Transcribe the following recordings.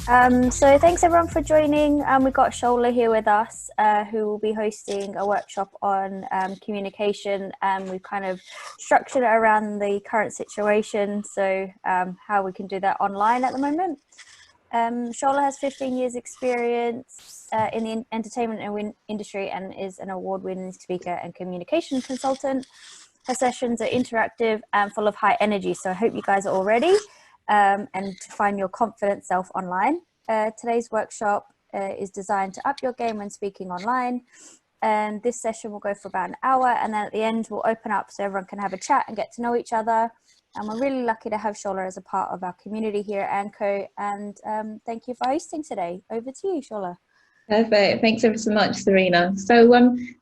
So thanks everyone for joining. We've got Shola here with us, who will be hosting a workshop on communication. We've kind of structured it around the current situation, so how we can do that online at the moment. Shola has 15 years experience in the entertainment industry and is an award-winning speaker and communication consultant. Her sessions are interactive and full of high energy, so I hope you guys are all ready and to find your confident self online. Today's workshop is designed to up your game when speaking online, and this session will go for about an hour, and then at the end we'll open up so everyone can have a chat and get to know each other. And we're really lucky to have Shola as a part of our community here at AndCo, and thank you for hosting today. Over to you, Shola. Perfect. Thanks ever so much, Serena. So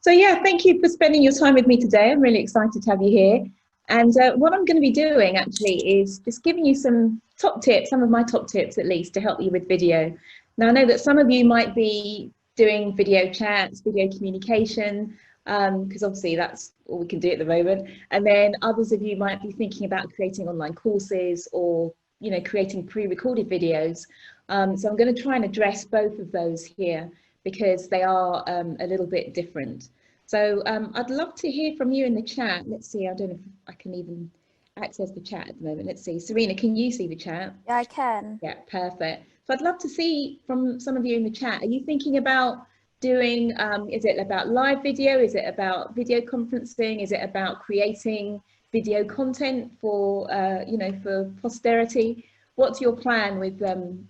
yeah, thank you for spending your time with me today. I'm really excited to have you here. And what I'm going to be doing actually is just giving you some top tips, some of my top tips at least, to help you with video. Now, I know that some of you might be doing video chats, video communication, because obviously that's all we can do at the moment. And then others of you might be thinking about creating online courses or, you know, creating pre-recorded videos. So I'm going to try and address both of those here because they are a little bit different. So I'd love to hear from you in the chat. Let's see, I don't know if I can even access the chat at the moment. Let's see. Serena, can you see the chat? Yeah, I can. Yeah, perfect. So I'd love to see from some of you in the chat, are you thinking about doing, is it about live video? Is it about video conferencing? Is it about creating video content for, you know, for posterity? What's your plan with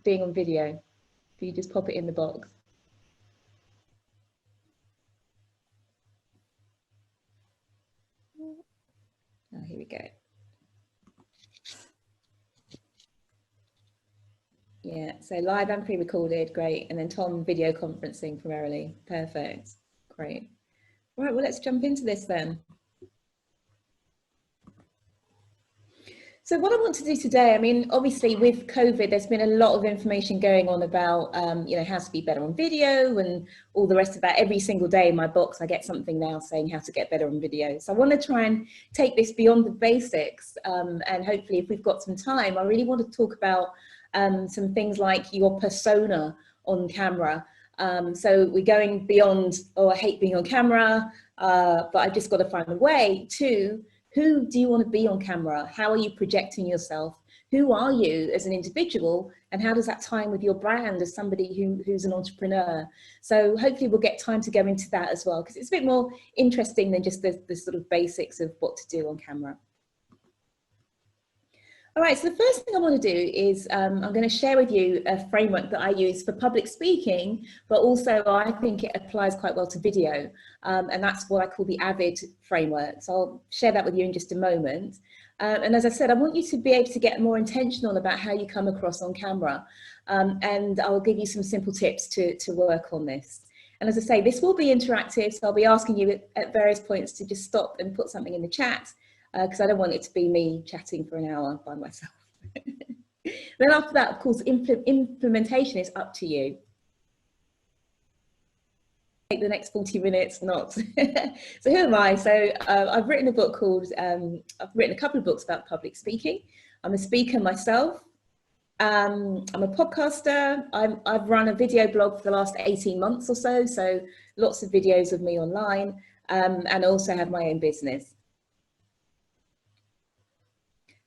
being on video? If you just pop it in the box. Oh, here we go. Yeah, so live and pre-recorded, great. And then Tom, video conferencing primarily, perfect, great. All right, well, let's jump into this then. So what I want to do today, I mean, obviously with COVID, there's been a lot of information going on about, you know, how to be better on video and all the rest of that. Every single day in my box, I get something now saying how to get better on video. So I want to try and take this beyond the basics. And hopefully if we've got some time, I really want to talk about some things like your persona on camera. So we're going beyond, oh, I hate being on camera, but I've just got to find a way to, who do you want to be on camera? How are you projecting yourself? Who are you as an individual? And how does that tie in with your brand as somebody who's an entrepreneur? So hopefully we'll get time to go into that as well, because it's a bit more interesting than just the sort of basics of what to do on camera. All right, so the first thing I want to do is I'm going to share with you a framework that I use for public speaking, but also I think it applies quite well to video. And that's what I call the AVID framework. So I'll share that with you in just a moment. And as I said, I want you to be able to get more intentional about how you come across on camera. And I'll give you some simple tips to work on this. And as I say, this will be interactive, so I'll be asking you at various points to just stop and put something in the chat, because I don't want it to be me chatting for an hour by myself. Then after that, of course, implementation is up to you. Take the next 40 minutes, not. So who am I? So I've written a book called, I've written a couple of books about public speaking. I'm a speaker myself. I'm a podcaster. I've run a video blog for the last 18 months or so. So lots of videos of me online, and also have my own business.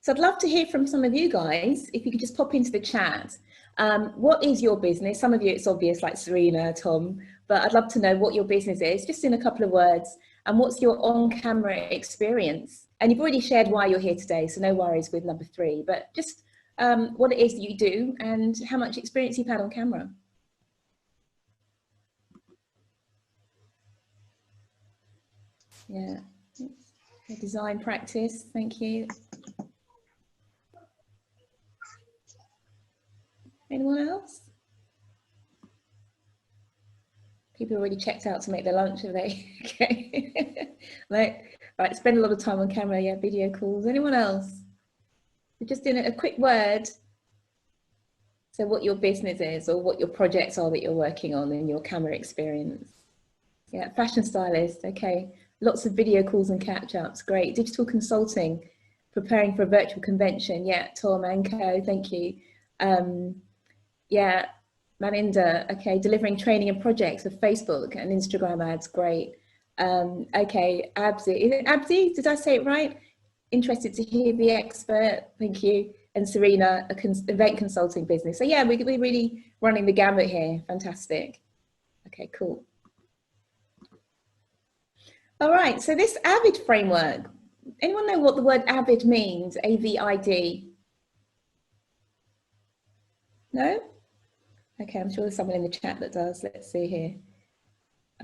So I'd love to hear from some of you guys, if you could just pop into the chat. What is your business? Some of you, it's obvious, like Serena, Tom, but I'd love to know what your business is, just in a couple of words, and what's your on-camera experience? And you've already shared why you're here today, so no worries with number 3, but just what it is that you do and how much experience you've had on camera. Yeah, design practice, thank you. Anyone else? People already checked out to make their lunch, have they? Okay. right, spend a lot of time on camera, yeah, video calls. Anyone else? We're just in a quick word. So what your business is or what your projects are that you're working on in your camera experience. Yeah, fashion stylist, okay. Lots of video calls and catch-ups, great. Digital consulting, preparing for a virtual convention, yeah, Tom, AndCo, thank you. Yeah, Maninder, okay, delivering training and projects for Facebook and Instagram ads, great. Okay, Abdi, is it Abdi? Did I say it right? Interested to hear the expert, thank you. And Serena, event consulting business. So yeah, we're really running the gamut here, fantastic. Okay, cool. All right, so this AVID framework, anyone know what the word AVID means? A-V-I-D? No? Okay, I'm sure there's someone in the chat that does. Let's see here.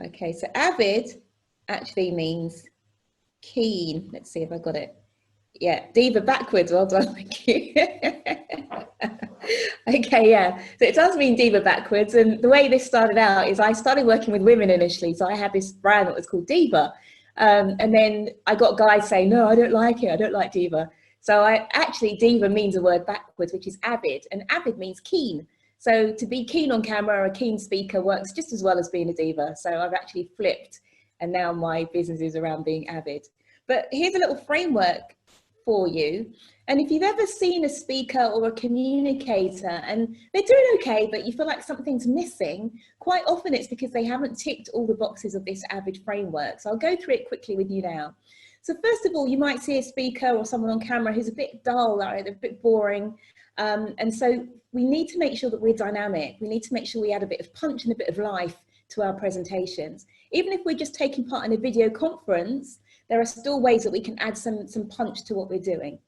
Okay, so AVID actually means keen. Let's see if I got it. Yeah, diva backwards, well done, thank you. Okay, yeah, so it does mean diva backwards. And the way this started out is I started working with women initially. So I had this brand that was called Diva. And then I got guys saying, no, I don't like it. I don't like diva. So diva means a word backwards, which is avid. And avid means keen. So to be keen on camera or a keen speaker works just as well as being a diva. So I've actually flipped. And now my business is around being avid. But here's a little framework for you. And if you've ever seen a speaker or a communicator and they're doing okay, but you feel like something's missing, quite often it's because they haven't ticked all the boxes of this AVID framework. So I'll go through it quickly with you now. So first of all, you might see a speaker or someone on camera who's a bit dull, right? They're a bit boring. And so we need to make sure that we're dynamic. We need to make sure we add a bit of punch and a bit of life to our presentations. Even if we're just taking part in a video conference, there are still ways that we can add some punch to what we're doing.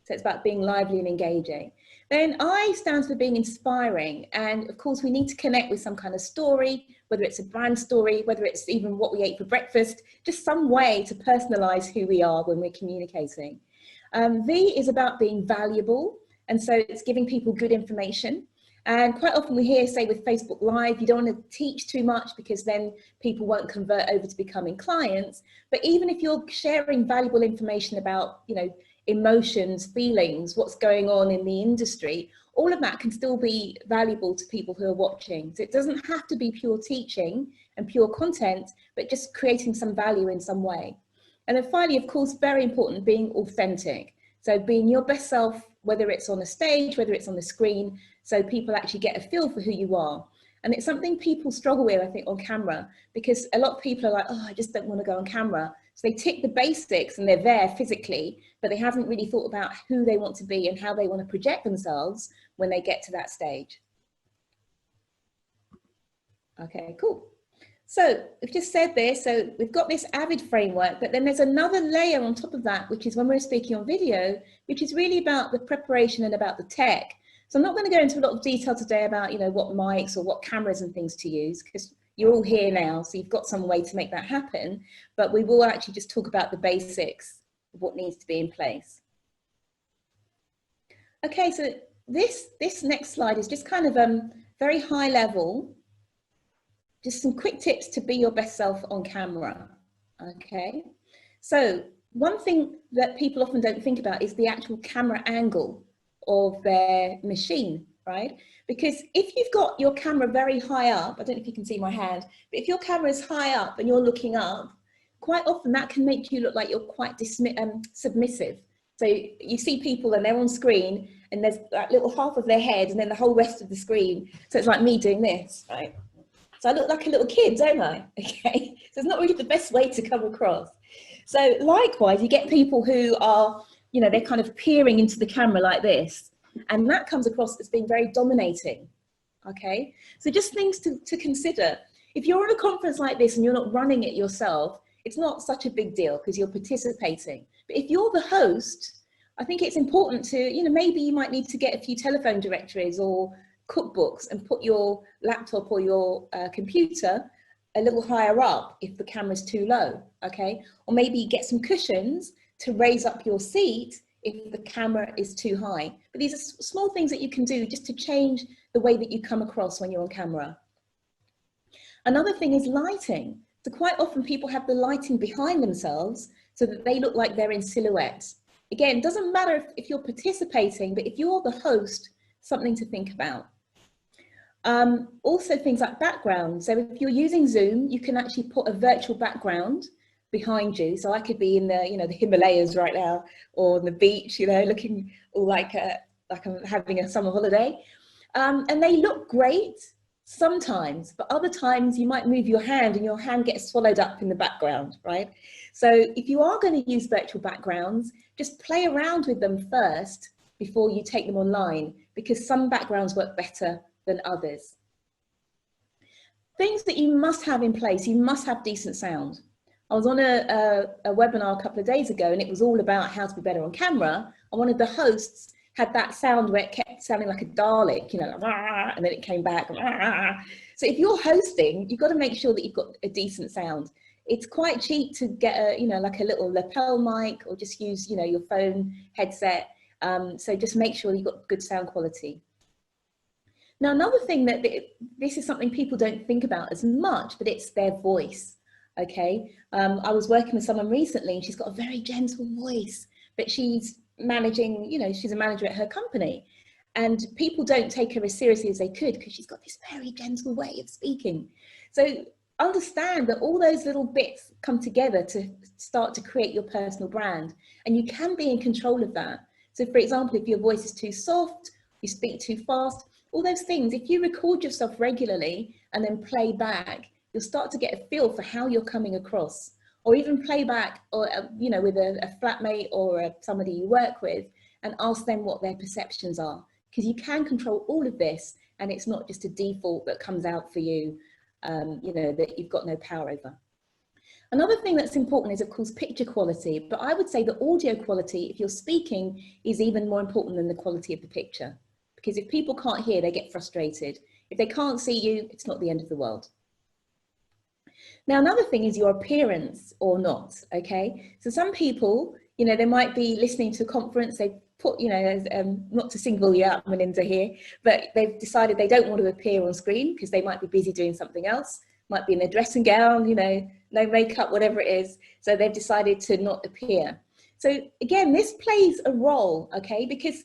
So it's about being lively and engaging. Then I stands for being inspiring. And of course, we need to connect with some kind of story, whether it's a brand story, whether it's even what we ate for breakfast, just some way to personalize who we are when we're communicating. V is about being valuable. And so it's giving people good information. And quite often we hear, say with Facebook Live, you don't want to teach too much because then people won't convert over to becoming clients. But even if you're sharing valuable information about, emotions, feelings, what's going on in the industry, all of that can still be valuable to people who are watching. So it doesn't have to be pure teaching and pure content, but just creating some value in some way. And then finally, of course, very important, being authentic. So being your best self, whether it's on a stage, whether it's on the screen, so people actually get a feel for who you are. And it's something people struggle with, I think, on camera, because a lot of people are like, oh, I just don't want to go on camera. So they tick the basics and they're there physically, but they haven't really thought about who they want to be and how they want to project themselves when they get to that stage. Okay, cool. So we've just said this, so we've got this AVID framework, but then there's another layer on top of that, which is when we're speaking on video, which is really about the preparation and about the tech. So I'm not going to go into a lot of detail today about, what mics or what cameras and things to use, because you're all here now, so you've got some way to make that happen, but we will actually just talk about the basics of what needs to be in place. Okay, so this next slide is just kind of very high level. Just some quick tips to be your best self on camera, okay? So one thing that people often don't think about is the actual camera angle of their machine, right? Because if you've got your camera very high up, I don't know if you can see my hand, but if your camera is high up and you're looking up, quite often that can make you look like you're quite submissive. So you see people and they're on screen and there's that little half of their head and then the whole rest of the screen. So it's like me doing this, right? So I look like a little kid, don't I? Okay, so it's not really the best way to come across. So likewise, you get people who are, they're kind of peering into the camera like this, and that comes across as being very dominating, okay? So just things to consider. If you're on a conference like this and you're not running it yourself, it's not such a big deal because you're participating. But if you're the host, I think it's important to, maybe you might need to get a few telephone directories or cookbooks and put your laptop or your computer a little higher up if the camera's too low, okay? Or maybe get some cushions to raise up your seat if the camera is too high. But these are small things that you can do just to change the way that you come across when you're on camera. Another thing is lighting. So quite often people have the lighting behind themselves so that they look like they're in silhouette. Again, it doesn't matter if you're participating, but if you're the host, something to think about. Also things like background. So if you're using Zoom, you can actually put a virtual background behind you. So I could be in the, the Himalayas right now, or on the beach, looking all like I'm having a summer holiday. And they look great sometimes, but other times you might move your hand and your hand gets swallowed up in the background, right? So if you are going to use virtual backgrounds, just play around with them first before you take them online, because some backgrounds work better than others. Things that you must have in place: you must have decent sound. I was on a webinar a couple of days ago, and it was all about how to be better on camera. And one of the hosts had that sound where it kept sounding like a Dalek, you know, like, and then it came back. So if you're hosting, you've got to make sure that you've got a decent sound. It's quite cheap to get a, you know, like a little lapel mic, or just use, you know, your phone headset. So just make sure you've got good sound quality. Now, another thing that this is something people don't think about as much, but it's their voice. Okay, I was working with someone recently, and she's got a very gentle voice, but she's managing, you know, she's a manager at her company, and people don't take her as seriously as they could because she's got this very gentle way of speaking. So understand that all those little bits come together to start to create your personal brand, and you can be in control of that. So for example, if your voice is too soft, you speak too fast, all those things, if you record yourself regularly and then play back, you'll start to get a feel for how you're coming across. Or even play back, or you know, with a flatmate or somebody you work with, and ask them what their perceptions are, because you can control all of this, and it's not just a default that comes out for you, you know, that you've got no power over. Another thing that's important is, of course, picture quality, but I would say the audio quality, if you're speaking, is even more important than the quality of the picture, because if people can't hear, they get frustrated. If they can't see you, it's not the end of the world. Now, another thing is your appearance or not, okay? So some people, you know, they might be listening to a conference, they put, you know, not to single you out, Melinda, here, but they've decided they don't want to appear on screen because they might be busy doing something else, might be in their dressing gown, you know, no makeup, whatever it is. So they've decided to not appear. So again, this plays a role, okay? Because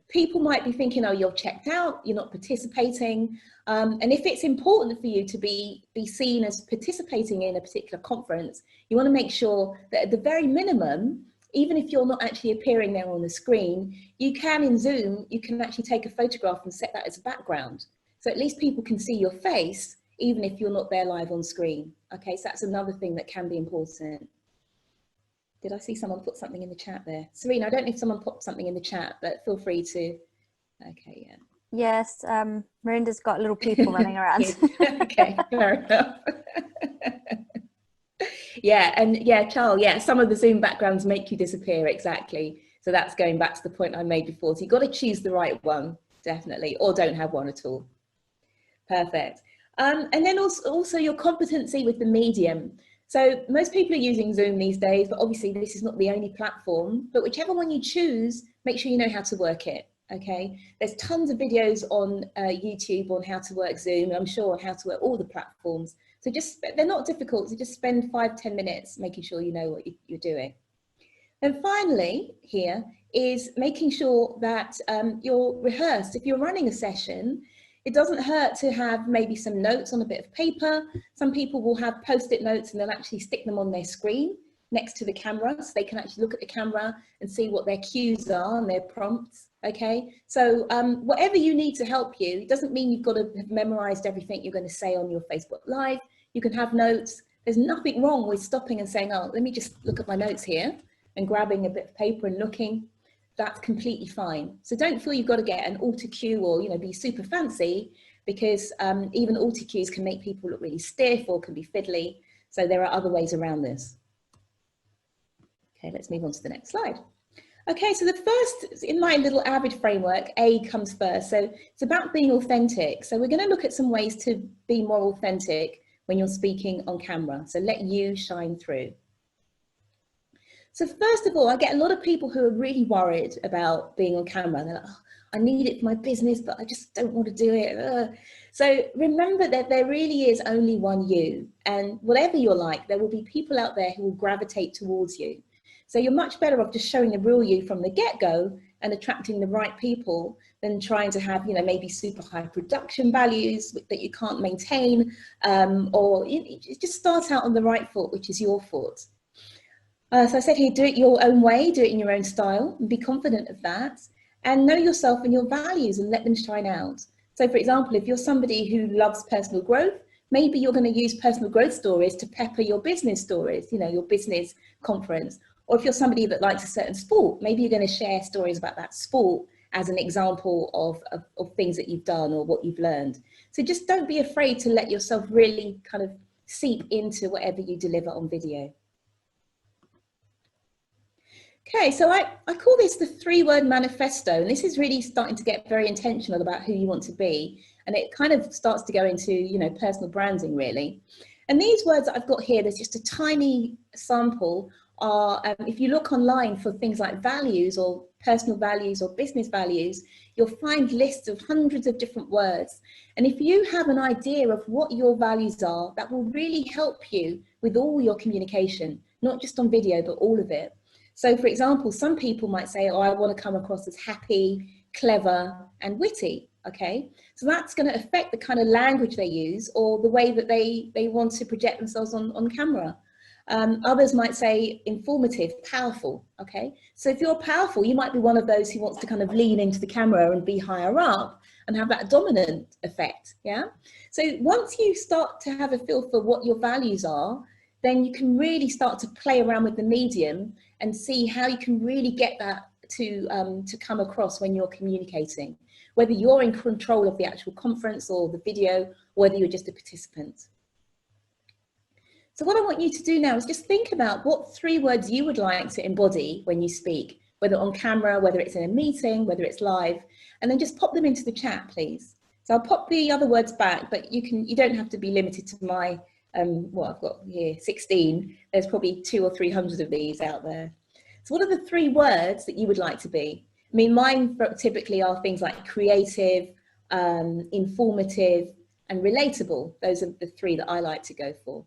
people might be thinking, oh, you're checked out, you're not participating. And if it's important for you to be seen as participating in a particular conference, you want to make sure that at the very minimum, even if you're not actually appearing there on the screen, you can, in Zoom, you can actually take a photograph and set that as a background. So at least people can see your face, even if you're not there live on screen. Okay, so that's another thing that can be important. Did I see someone put something in the chat there? Serena, I don't know if someone put something in the chat, but feel free to. Okay, yeah. Yes, Miranda's got little people running around. Okay, fair enough. Yeah, and yeah, Charles, yeah, some of the Zoom backgrounds make you disappear, exactly. So that's going back to the point I made before. So you've got to choose the right one, definitely, or don't have one at all. Perfect. And then also your competency with the medium. So most people are using Zoom these days, but obviously this is not the only platform, but whichever one you choose, make sure you know how to work it, okay? There's tons of videos on YouTube on how to work Zoom, and I'm sure on how to work all the platforms. So just, they're not difficult, so just spend 5-10 minutes making sure you know what you're doing. And finally here is making sure that you're rehearsed. If you're running a session, it doesn't hurt to have maybe some notes on a bit of paper. Some people will have post-it notes and they'll actually stick them on their screen next to the camera, so they can actually look at the camera and see what their cues are and their prompts, okay? So whatever you need to help you, it doesn't mean you've got to have memorized everything you're going to say on your Facebook Live. You can have notes. There's nothing wrong with stopping and saying, oh, let me just look at my notes here, and grabbing a bit of paper and looking. That's completely fine. So don't feel you've got to get an auto cue or, you know, be super fancy, because even auto cues can make people look really stiff or can be fiddly. So there are other ways around this. Okay, let's move on to the next slide. Okay, so the first, in my little AVID framework, A comes first. So it's about being authentic. So we're going to look at some ways to be more authentic when you're speaking on camera. So let you shine through. So first of all, I get a lot of people who are really worried about being on camera. They're like, oh, I need it for my business, but I just don't want to do it. So remember that there really is only one you, and whatever you're like, there will be people out there who will gravitate towards you. So you're much better off just showing the real you from the get-go and attracting the right people than trying to have, you know, maybe super high production values that you can't maintain, or you just start out on the right foot, which is your foot. So I said here, do it your own way, do it in your own style, and be confident of that. and know yourself and your values and let them shine out. So for example, if you're somebody who loves personal growth, maybe you're going to use personal growth stories to pepper your business stories, you know, your business conference. Or if you're somebody that likes a certain sport, maybe you're going to share stories about that sport as an example of things that you've done or what you've learned. So just don't be afraid to let yourself really kind of seep into whatever you deliver on video. Okay, so I call this the 3-word manifesto, and this is really starting to get very intentional about who you want to be, and it kind of starts to go into, you know, personal branding really. And these words that I've got here, there's just a tiny sample, are if you look online for things like values or personal values or business values, you'll find lists of hundreds of different words. And if you have an idea of what your values are, that will really help you with all your communication, not just on video, but all of it. So for example, some people might say, oh, I want to come across as happy, clever, and witty, okay? So that's going to affect the kind of language they use or the way that they want to project themselves on camera. Others might say informative, powerful, okay? So if you're powerful, you might be one of those who wants to kind of lean into the camera and be higher up and have that dominant effect, yeah? So once you start to have a feel for what your values are, then you can really start to play around with the medium and see how you can really get that to come across when you're communicating, whether you're in control of the actual conference or the video, or whether you're just a participant. So what I want you to do now is just think about what 3 words you would like to embody when you speak, whether on camera, whether it's in a meeting, whether it's live, and then just pop them into the chat, please. So I'll pop the other words back, but you don't have to be limited to my, what I've got here, 16. There's probably 200 or 300 of these out there. So what are the 3 words that you would like to be? I mean, mine typically are things like creative, informative, and relatable. Those are the 3 that I like to go for.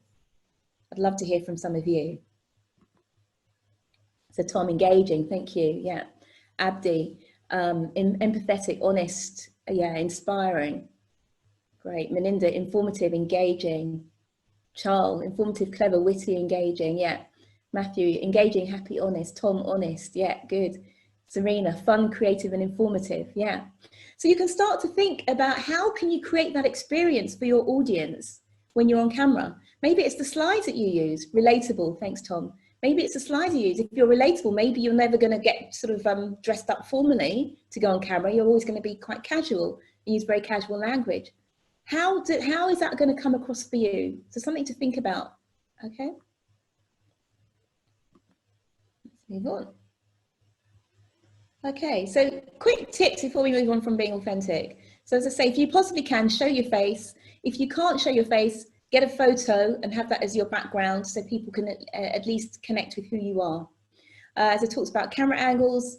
I'd love to hear from some of you. So Tom, engaging, thank you. Yeah. Abdi, empathetic, honest, yeah, inspiring. Great. Melinda, informative, engaging. Charles, informative, clever, witty, engaging. Yeah. Matthew, engaging, happy, honest. Tom, honest. Yeah, good. Serena, fun, creative, and informative. Yeah. So you can start to think about how can you create that experience for your audience when you're on camera. Maybe it's the slides that you use, relatable, thanks Tom. Maybe it's the slides you use. If you're relatable, maybe you're never going to get sort of dressed up formally to go on camera. You're always going to be quite casual, use very casual language. How is that going to come across for you? So something to think about, okay? Let's move on. Okay, so quick tips before we move on from being authentic. So as I say, if you possibly can, show your face. If you can't show your face, get a photo and have that as your background so people can at least connect with who you are. As I talked about, camera angles,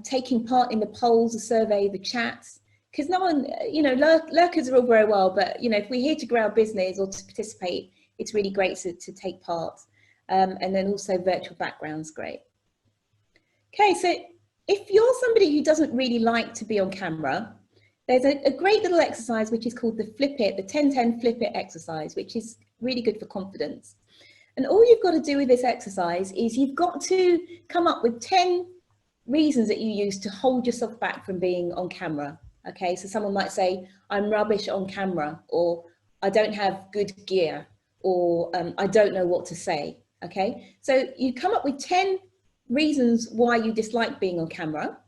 taking part in the polls, the survey, the chats, because no one, you know, lurkers are all very well, but, you know, if we're here to grow our business or to participate, it's really great to take part. And then also virtual backgrounds, great. Okay, so if you're somebody who doesn't really like to be on camera, there's a great little exercise which is called the Flip It, the 10-10 Flip It exercise, which is really good for confidence. And all you've got to do with this exercise is you've got to come up with 10 reasons that you use to hold yourself back from being on camera. Okay, so someone might say, I'm rubbish on camera, or I don't have good gear, or I don't know what to say. Okay, so you come up with 10 reasons why you dislike being on camera.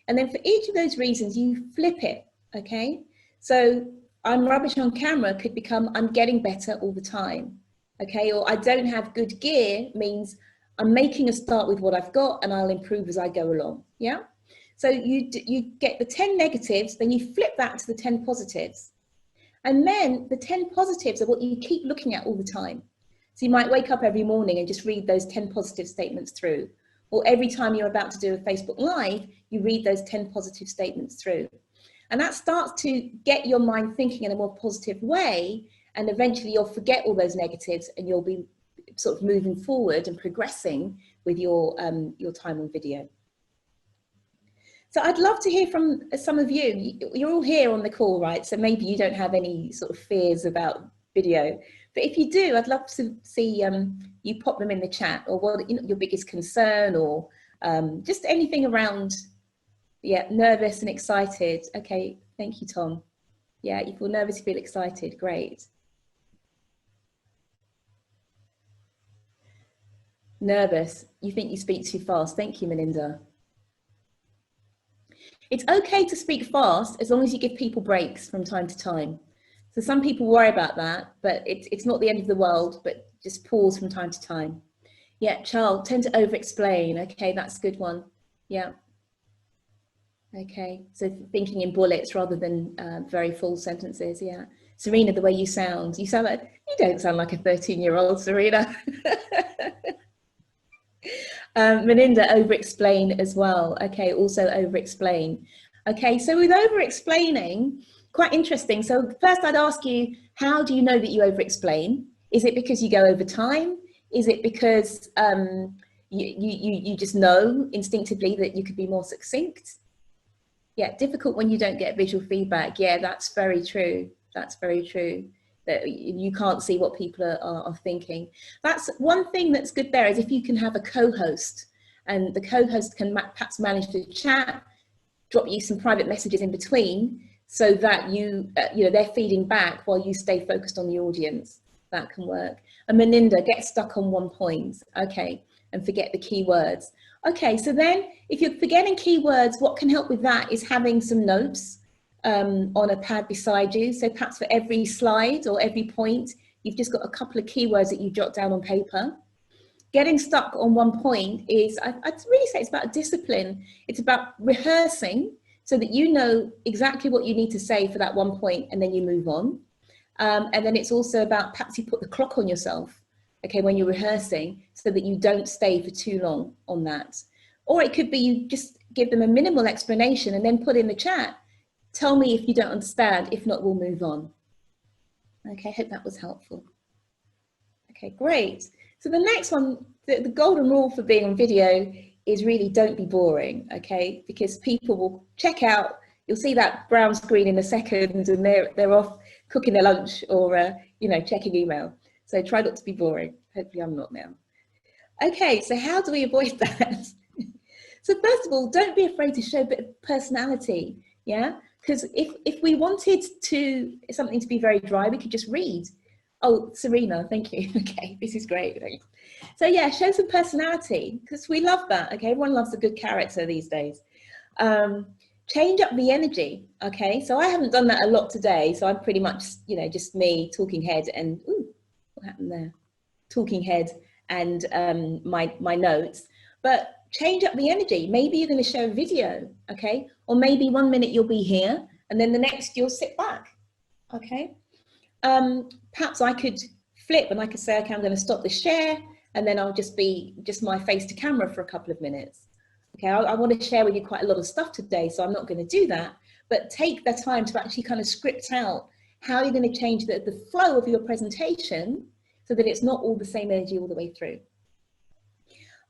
And then for each of those reasons, you flip it, okay? So I'm rubbish on camera could become I'm getting better all the time, okay? Or I don't have good gear means I'm making a start with what I've got and I'll improve as I go along, yeah? So you get the 10 negatives, then you flip that to the 10 positives. And then the 10 positives are what you keep looking at all the time. So you might wake up every morning and just read those 10 positive statements through. Or every time you're about to do a Facebook Live, you read those 10 positive statements through. And that starts to get your mind thinking in a more positive way. And eventually you'll forget all those negatives and you'll be sort of moving forward and progressing with your time on video. So I'd love to hear from some of you. You're all here on the call, right? So maybe you don't have any sort of fears about video. But if you do, I'd love to see you pop them in the chat, or what, you know, your biggest concern, or just anything around Yeah, nervous and excited. Okay, thank you, Tom. Yeah, you feel nervous, you feel excited. Great. Nervous. You think you speak too fast. Thank you, Melinda. It's okay to speak fast as long as you give people breaks from time to time. So some people worry about that, but it's not the end of the world, but just pause from time to time. Yeah, Charles, tend to over-explain. Okay, that's a good one. Yeah. Okay, so thinking in bullets rather than very full sentences. Yeah. Serena, the way you sound like, you don't sound like a 13-year-old, Serena. Melinda, over-explain as well. Okay, also over-explain. Okay, so with over-explaining, quite interesting. So first I'd ask you, how do you know that you over-explain? Is it because you go over time? Is it because you just know instinctively that you could be more succinct? Yeah, difficult when you don't get visual feedback. Yeah, that's very true. That's very true. That you can't see what people are thinking. That's one thing that's good there, is if you can have a co-host, and the co-host can perhaps manage the chat, drop you some private messages in between, so that you know, they're feeding back while you stay focused on the audience. That can work. And Melinda, get stuck on one point. Okay, and forget the keywords. Okay, so then if you're forgetting keywords, what can help with that is having some notes on a pad beside you. So perhaps for every slide or every point, you've just got a couple of keywords that you jot down on paper. Getting stuck on one point is, I'd really say it's about discipline. It's about rehearsing so that you know exactly what you need to say for that one point, and then you move on. And then it's also about, perhaps you put the clock on yourself, okay, when you're rehearsing, so that you don't stay for too long on that. Or it could be you just give them a minimal explanation and then put in the chat, tell me if you don't understand, if not, we'll move on. Okay, I hope that was helpful. Okay, great. So the next one, the golden rule for being on video is really don't be boring, okay? Because people will check out, you'll see that brown screen in a second and they're off cooking their lunch or, you know, checking email. So try not to be boring. Hopefully I'm not now. Okay, so how do we avoid that? So first of all, don't be afraid to show a bit of personality, yeah? Because if we wanted something to be very dry, we could just read. Oh, Serena, thank you. Okay, this is great. Thanks. So yeah, show some personality, because we love that, okay? Everyone loves a good character these days. Change up the energy, okay? So I haven't done that a lot today, so I'm pretty much, you know, just me, talking head, and, ooh, what happened there? Talking head and my notes. But change up the energy. Maybe you're going to show a video, okay? Or maybe 1 minute you'll be here, and then the next you'll sit back, okay? Perhaps I could flip and I could say, okay, I'm going to stop the share, and then I'll just be my face to camera for a couple of minutes. Okay, I want to share with you quite a lot of stuff today, so I'm not going to do that, but take the time to actually kind of script out how you're going to change the flow of your presentation so that it's not all the same energy all the way through.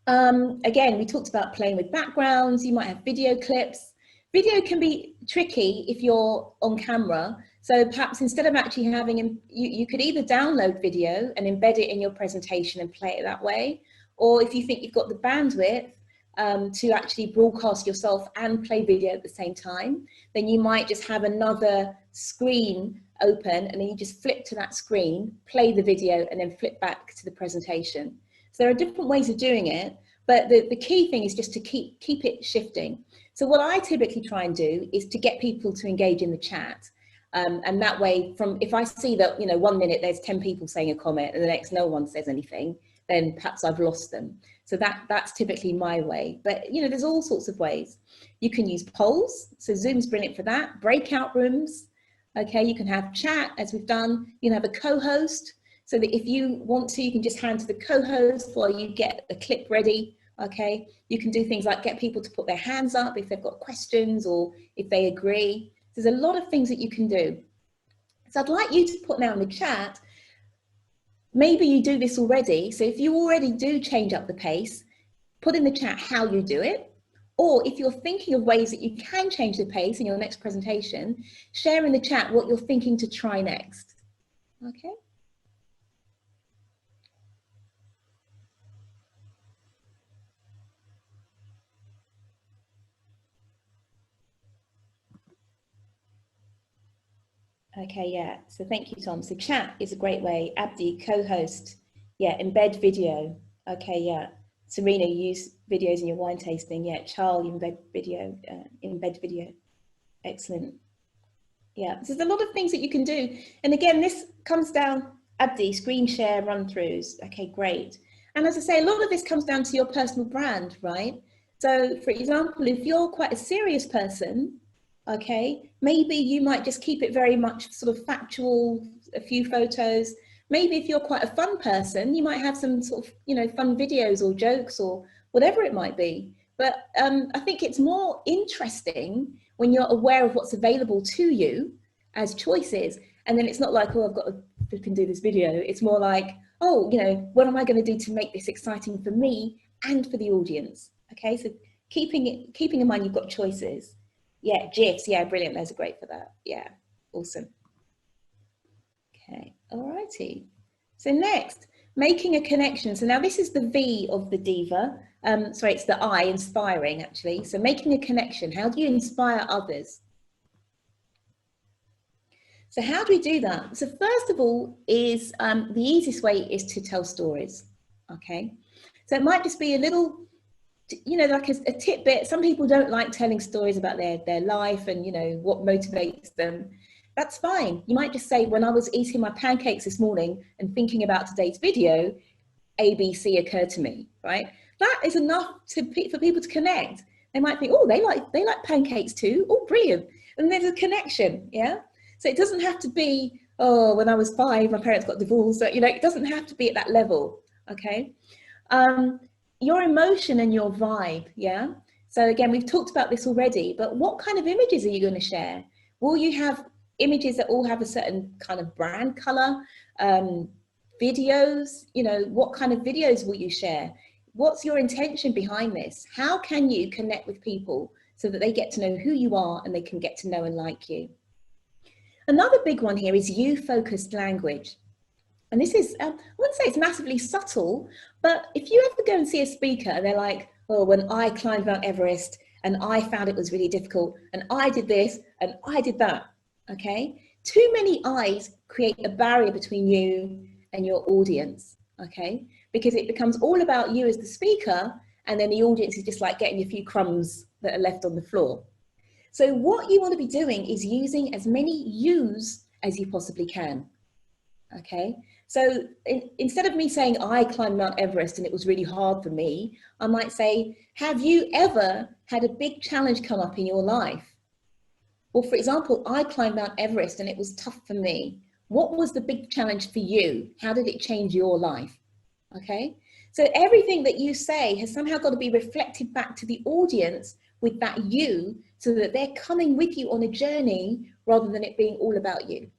Again, we talked about playing with backgrounds. You might have video clips. Video can be tricky if you're on camera. So perhaps instead of actually having, you could either download video and embed it in your presentation and play it that way. Or if you think you've got the bandwidth to actually broadcast yourself and play video at the same time, then you might just have another screen open and then you just flip to that screen, play the video, and then flip back to the presentation. So there are different ways of doing it, but the key thing is just to keep it shifting. So what I typically try and do is to get people to engage in the chat. And that way, if I see that, you know, 1 minute there's 10 people saying a comment and the next no one says anything, then perhaps I've lost them. So that's typically my way. But, you know, there's all sorts of ways. You can use polls. So Zoom's brilliant for that. Breakout rooms. Okay, you can have chat, as we've done. You can have a co-host, so that if you want to, you can just hand to the co-host while you get the clip ready. Okay, you can do things like get people to put their hands up if they've got questions or if they agree. There's a lot of things that you can do. So I'd like you to put now in the chat, maybe you do this already. So if you already do change up the pace, put in the chat how you do it. Or if you're thinking of ways that you can change the pace in your next presentation, share in the chat what you're thinking to try next. Okay. Okay, yeah. So thank you, Tom. So chat is a great way. Abdi, co-host. Yeah, embed video. Okay, yeah. Serena, you use videos in your wine tasting. Yeah, Charles, embed video. Embed video. Excellent. Yeah, so there's a lot of things that you can do. And again, this comes down, Abdi, screen share run-throughs. Okay, great. And as I say, a lot of this comes down to your personal brand, right? So for example, if you're quite a serious person, okay, maybe you might just keep it very much sort of factual, a few photos. Maybe if you're quite a fun person, you might have some sort of, you know, fun videos or jokes or whatever it might be. But I think it's more interesting when you're aware of what's available to you as choices. And then it's not like, oh, I've got to flip do this video. It's more like, oh, you know, what am I going to do to make this exciting for me and for the audience? Okay, so keeping in mind you've got choices. Yeah, GIFs, yeah, brilliant. Those are great for that. Yeah, awesome. Okay, all righty. So next, making a connection. So now this is the V of the diva. Sorry, it's the I, inspiring actually. So making a connection. How do you inspire others? So how do we do that? So first of all is the easiest way is to tell stories. Okay, so it might just be a little, you know, like a tidbit. Some people don't like telling stories about their life and, you know, what motivates them. That's fine. You might just say, when I was eating my pancakes this morning and thinking about today's video, ABC occurred to me, right? That is enough for people to connect. They might think, oh, they like pancakes too. Oh, brilliant. And there's a connection, yeah? So it doesn't have to be, oh, when I was 5, my parents got divorced. So, you know, it doesn't have to be at that level, okay? Your emotion and your vibe, yeah? So again, we've talked about this already, but what kind of images are you going to share? Will you have images that all have a certain kind of brand color? Videos, you know, what kind of videos will you share? What's your intention behind this? How can you connect with people so that they get to know who you are and they can get to know and like you? Another big one here is you-focused language. And this is, I wouldn't say it's massively subtle, but if you ever go and see a speaker and they're like, oh, when I climbed Mount Everest and I found it was really difficult and I did this and I did that, okay? Too many I's create a barrier between you and your audience, okay? Because it becomes all about you as the speaker, and then the audience is just like getting a few crumbs that are left on the floor. So what you want to be doing is using as many yous as you possibly can, okay? So instead of me saying, I climbed Mount Everest and it was really hard for me, I might say, have you ever had a big challenge come up in your life? Well, for example, I climbed Mount Everest and it was tough for me. What was the big challenge for you? How did it change your life? Okay, so everything that you say has somehow got to be reflected back to the audience with that you, so that they're coming with you on a journey rather than it being all about you.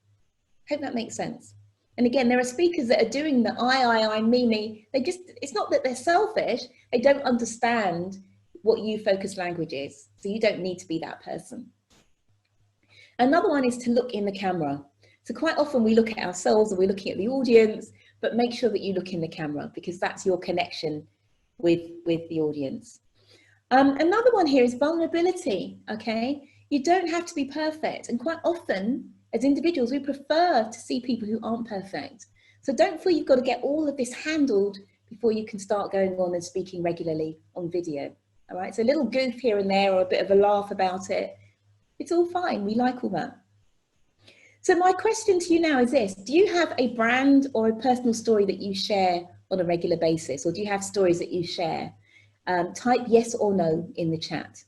Hope that makes sense. And again, there are speakers that are doing the I, me. They just, it's not that they're selfish, they don't understand what you-focused language is. So you don't need to be that person. Another one is to look in the camera. So quite often we look at ourselves and we're looking at the audience, but make sure that you look in the camera because that's your connection with the audience. Another one here is vulnerability, okay? You don't have to be perfect. And quite often, as individuals, we prefer to see people who aren't perfect. So don't feel you've got to get all of this handled before you can start going on and speaking regularly on video, all right? So a little goof here and there or a bit of a laugh about it, it's all fine. We like all that. So my question to you now is this: do you have a brand or a personal story that you share on a regular basis, or do you have stories that you share? Type yes or no in the chat.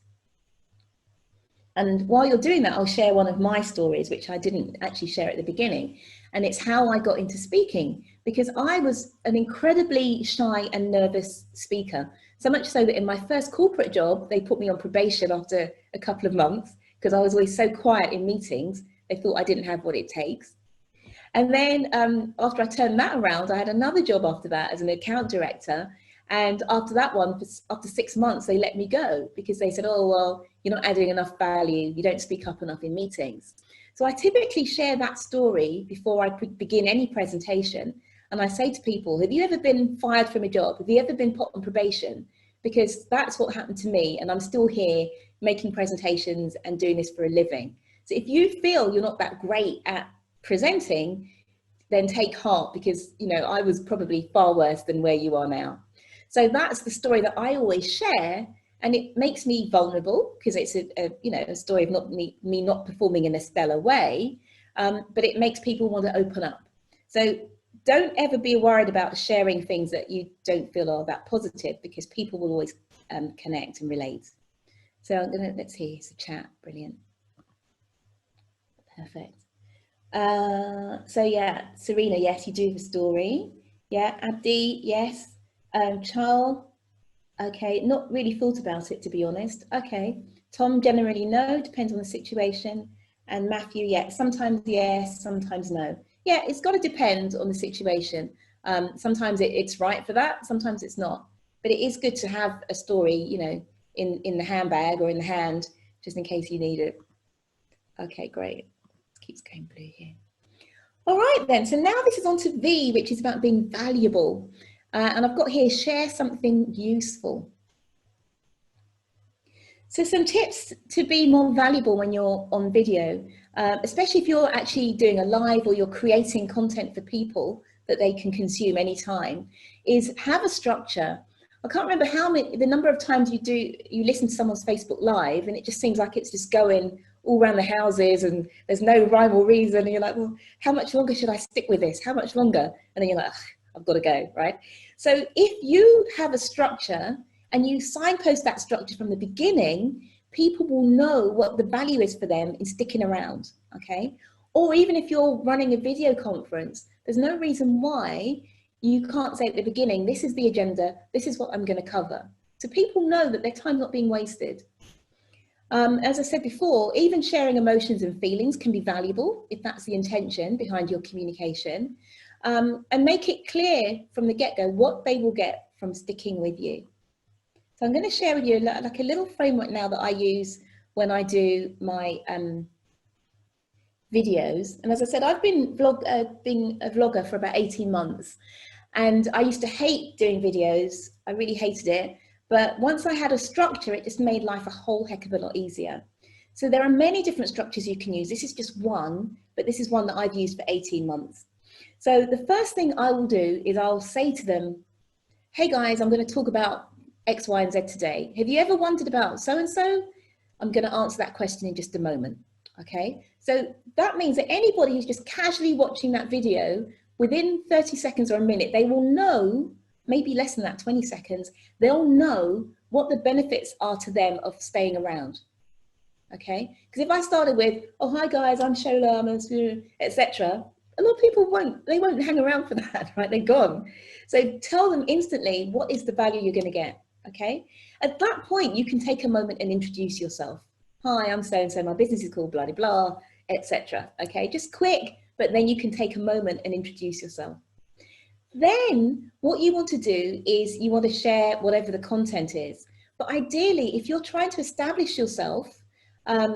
And while you're doing that, I'll share one of my stories, which I didn't actually share at the beginning. And it's how I got into speaking, because I was an incredibly shy and nervous speaker. So much so that in my first corporate job, they put me on probation after a couple of months because I was always so quiet in meetings. They thought I didn't have what it takes. And then after I turned that around, I had another job after that as an account director. And after that one, after 6 months, they let me go because they said, oh, well, you're not adding enough value. You don't speak up enough in meetings. So I typically share that story before I begin any presentation. And I say to people, have you ever been fired from a job? Have you ever been put on probation? Because that's what happened to me. And I'm still here making presentations and doing this for a living. So if you feel you're not that great at presenting, then take heart, because, you know, I was probably far worse than where you are now. So that's the story that I always share. And it makes me vulnerable because it's you know, a story of not me not performing in a stellar way, but it makes people want to open up. So don't ever be worried about sharing things that you don't feel are that positive, because people will always connect and relate. So I'm gonna, let's see, it's a chat, brilliant, perfect. So yeah, Serena, yes, you do have a story. Yeah, Abdi, yes. Charles, okay, not really thought about it, to be honest. Okay, Tom, generally no, depends on the situation. And Matthew, yeah, sometimes yes, sometimes no. Yeah, it's got to depend on the situation. Sometimes it's right for that, sometimes it's not. But it is good to have a story, you know, in the handbag or in the hand, just in case you need it. Okay, great. It keeps going blue here. All right then, so now this is on to V, which is about being valuable. And I've got here, share something useful. So some tips to be more valuable when you're on video, especially if you're actually doing a live or you're creating content for people that they can consume anytime, is have a structure. I can't remember the number of times you listen to someone's Facebook Live and it just seems like it's just going all around the houses and there's no rhyme or reason, and you're like, well, how much longer should I stick with this? How much longer? And then you're like, I've got to go, right? So if you have a structure and you signpost that structure from the beginning, people will know what the value is for them in sticking around, okay? Or even if you're running a video conference, there's no reason why you can't say at the beginning, this is the agenda, this is what I'm going to cover. So people know that their time's not being wasted. As I said before, even sharing emotions and feelings can be valuable if that's the intention behind your communication. And make it clear from the get-go what they will get from sticking with you. So I'm going to share with you like a little framework now that I use when I do my videos. And as I said, I've been being a vlogger for about 18 months. And I used to hate doing videos. I really hated it. But once I had a structure, it just made life a whole heck of a lot easier. So there are many different structures you can use. This is just one, but this is one that I've used for 18 months. So the first thing I will do is I'll say to them, hey guys, I'm going to talk about X, Y, and Z today. Have you ever wondered about so-and-so? I'm going to answer that question in just a moment. Okay, so that means that anybody who's just casually watching that video, within 30 seconds or a minute, they will know, maybe less than that, 20 seconds, they'll know what the benefits are to them of staying around. Okay, because if I started with, oh, hi guys, I'm Shola, I'm etc., a lot of people they won't hang around for that, right? They're gone. So tell them instantly what is the value you're going to get. Okay, at that point, you can take a moment and introduce yourself. Hi, I'm so-and-so, my business is called blah, blah, blah, etc. Okay, just quick, but then you can take a moment and introduce yourself. Then what you want to do is you want to share whatever the content is. But ideally, if you're trying to establish yourself,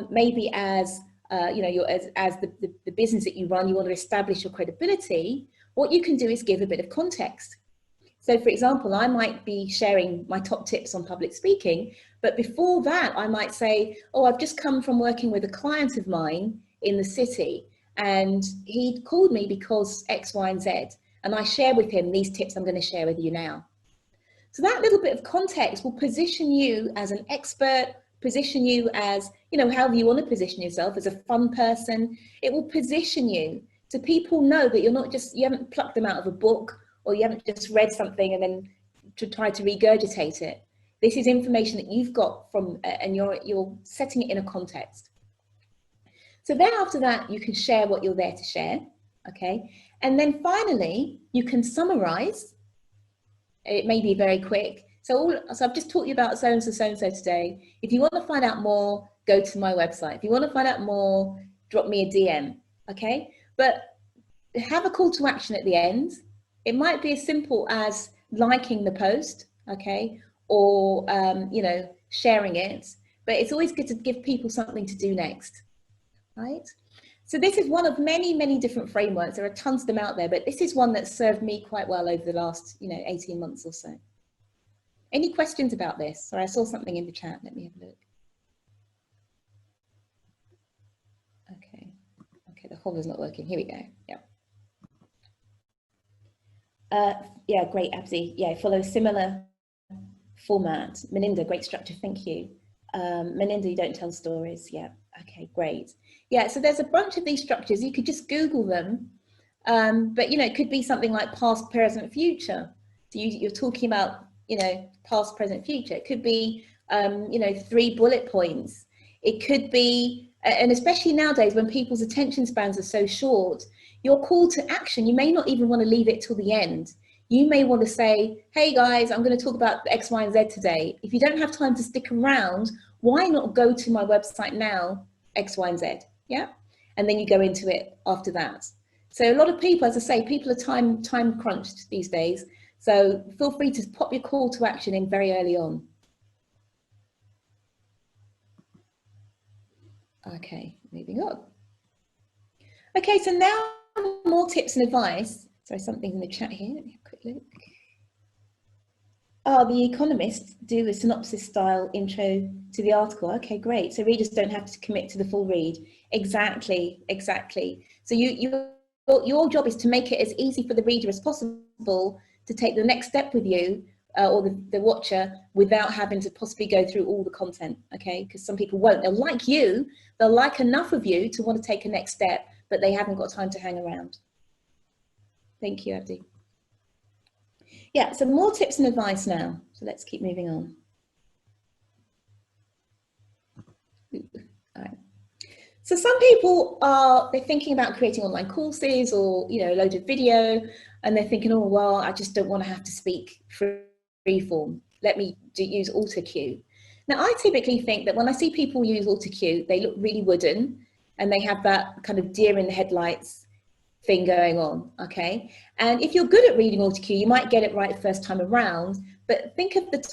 maybe as you know, as the business that you run, you want to establish your credibility, what you can do is give a bit of context. So for example, I might be sharing my top tips on public speaking, but before that, I might say, oh, I've just come from working with a client of mine in the city, and he called me because X, Y, and Z, and I share with him these tips I'm going to share with you now. So that little bit of context will position you as an expert, position you as, you know, however you want to position yourself, as a fun person. It will position you so people know that you're not just, you haven't plucked them out of a book, or you haven't just read something and then to try to regurgitate it. This is information that you've got from, and you're setting it in a context. So then after that, you can share what you're there to share, okay? And then finally, you can summarize. It may be very quick. So I've just taught you about so-and-so, so-and-so today. If you want to find out more, go to my website. If you want to find out more, drop me a DM, okay? But have a call to action at the end. It might be as simple as liking the post, okay? Or, you know, sharing it. But it's always good to give people something to do next, right? So this is one of many, many different frameworks. There are tons of them out there, but this is one that served me quite well over the last, you know, 18 months or so. Any questions about this? Sorry, I saw something in the chat. Let me have a look. Okay, the hover's not working. Here we go. Yeah. Yeah, great, Abdi. Yeah, follow similar format. Melinda, great structure, thank you. Melinda, you don't tell stories. Yeah, okay, great. Yeah, so there's a bunch of these structures. You could just Google them, but you know, it could be something like past, present, future. So you're talking about, you know, past, present, future. It could be, you know, 3 bullet points. It could be, and especially nowadays when people's attention spans are so short, your call to action, you may not even want to leave it till the end. You may want to say, hey guys, I'm going to talk about X, Y, and Z today. If you don't have time to stick around, why not go to my website now, X, Y, and Z, yeah? And then you go into it after that. So a lot of people, as I say, people are time crunched these days. So feel free to pop your call to action in very early on. Okay, moving on. Okay, so now more tips and advice. Sorry, something in the chat here. Let me have a quick look. Oh, The Economist do a synopsis style intro to the article. Okay, great. So readers don't have to commit to the full read. Exactly, exactly. So your job is to make it as easy for the reader as possible to take the next step with you or the watcher without having to possibly go through all the content, okay? Because some people won't. They'll like you, they'll like enough of you to want to take a next step, but they haven't got time to hang around. Thank you, Abdi. Yeah, so more tips and advice now. So let's keep moving on. All right. So some people they're thinking about creating online courses or, you know, a load of video, and they're thinking, oh, well, I just don't want to have to speak freeform. Let me use autocue. Now, I typically think that when I see people use autocue, they look really wooden and they have that kind of deer in the headlights thing going on, okay? And if you're good at reading autocue, you might get it right first time around, but think of the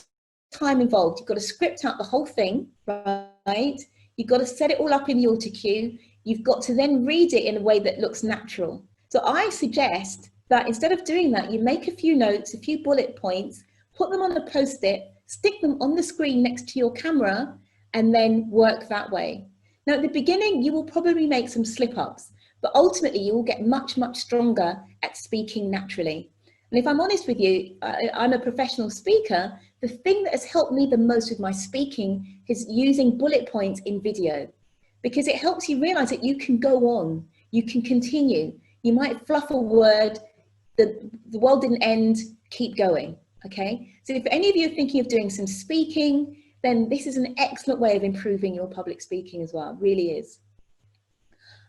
time involved. You've got to script out the whole thing, right? You've got to set it all up in the autocue. You've got to then read it in a way that looks natural. So I suggest that instead of doing that, you make a few notes, a few bullet points, put them on a post-it, stick them on the screen next to your camera, and then work that way. Now, at the beginning, you will probably make some slip-ups, but ultimately you will get much, much stronger at speaking naturally. And if I'm honest with you, I'm a professional speaker. The thing that has helped me the most with my speaking is using bullet points in video, because it helps you realize that you can go on, you can continue. You might fluff a word, the world didn't end, keep going, okay? So if any of you are thinking of doing some speaking, then this is an excellent way of improving your public speaking as well, it really is.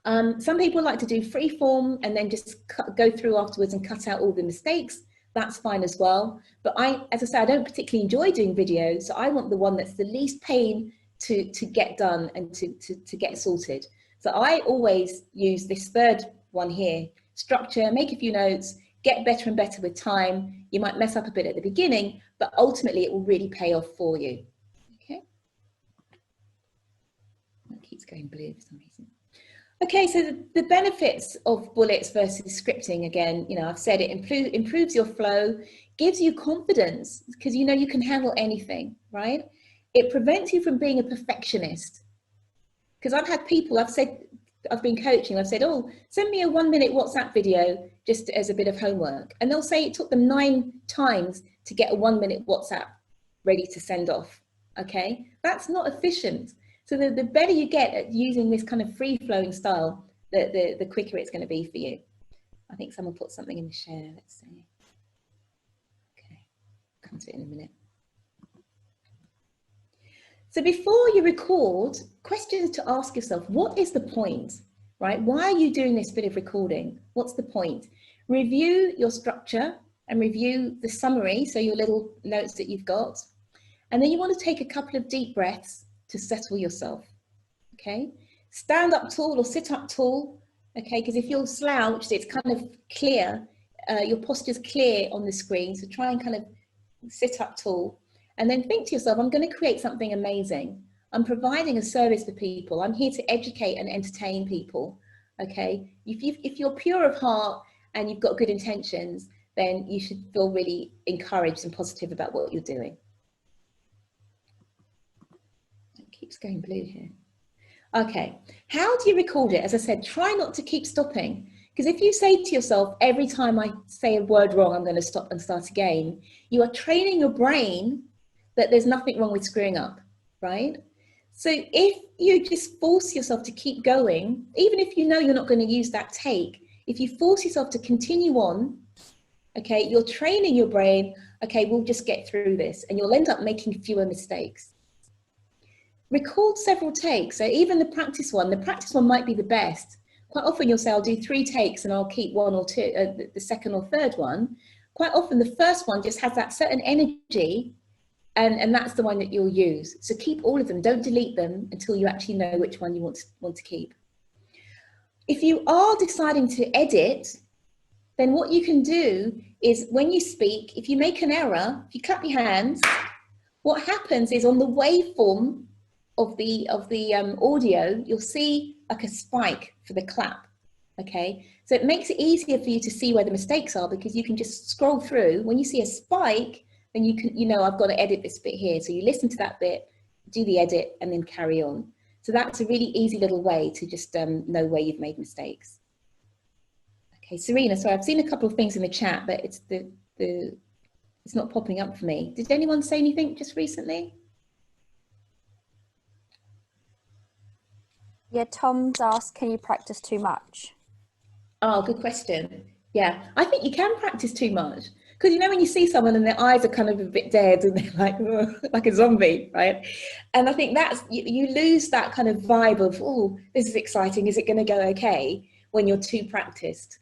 Some people like to do free form and then just go through afterwards and cut out all the mistakes. That's fine as well. But as I say, I don't particularly enjoy doing videos, so I want the one that's the least pain to get done and to get sorted. So I always use this third one here: structure, make a few notes, get better and better with time. You might mess up a bit at the beginning, but ultimately it will really pay off for you. Okay. That keeps going blue for some reason. Okay, so the benefits of bullets versus scripting, again, you know, I've said it improves your flow, gives you confidence because you know you can handle anything, right? It prevents you from being a perfectionist. Because I've had people, I've been coaching, I've said, oh, send me a 1-minute WhatsApp video just as a bit of homework. And they'll say it took them 9 times to get a 1-minute WhatsApp ready to send off, okay? That's not efficient. So the better you get at using this kind of free-flowing style, the quicker it's going to be for you. I think someone put something in the share, let's see. Okay, come to it in a minute. So before you record, questions to ask yourself: what is the point, right? Why are you doing this bit of recording? What's the point? Review your structure and review the summary, so your little notes that you've got. And then you want to take a couple of deep breaths to settle yourself, okay? Stand up tall or sit up tall, okay? Because if you're slouched, it's kind of clear, your posture's clear on the screen, so try and kind of sit up tall. And then think to yourself, I'm going to create something amazing. I'm providing a service for people. I'm here to educate and entertain people, okay? If you're pure of heart and you've got good intentions, then you should feel really encouraged and positive about what you're doing. It keeps going blue here. Okay, how do you record it? As I said, try not to keep stopping. Because if you say to yourself, every time I say a word wrong, I'm going to stop and start again, you are training your brain that there's nothing wrong with screwing up, right? So if you just force yourself to keep going, even if you know you're not going to use that take, if you force yourself to continue on, okay, you're training your brain, okay, we'll just get through this, and you'll end up making fewer mistakes. Record several takes. So even the practice one might be the best. Quite often you'll say, I'll do 3 takes and I'll keep 1 or 2, the second or third one. Quite often the first one just has that certain energy, and that's the one that you'll use. So keep all of them, don't delete them until you actually know which one you want to keep. If you are deciding to edit, then what you can do is when you speak, if you make an error, if you clap your hands, what happens is on the waveform of the audio, you'll see like a spike for the clap, okay? So it makes it easier for you to see where the mistakes are, because you can just scroll through. When you see a spike, then you know, I've got to edit this bit here. So you listen to that bit, do the edit, and then carry on. So that's a really easy little way to just know where you've made mistakes. Okay, Serena, sorry, I've seen a couple of things in the chat, but it's it's not popping up for me. Did anyone say anything just recently? Yeah, Tom's asked, can you practice too much? Oh, good question. Yeah, I think you can practice too much. Because, you know, when you see someone and their eyes are kind of a bit dead and they're like, oh, like a zombie, right? And I think that's, you lose that kind of vibe of, oh, this is exciting. Is it going to go okay? When you're too practiced,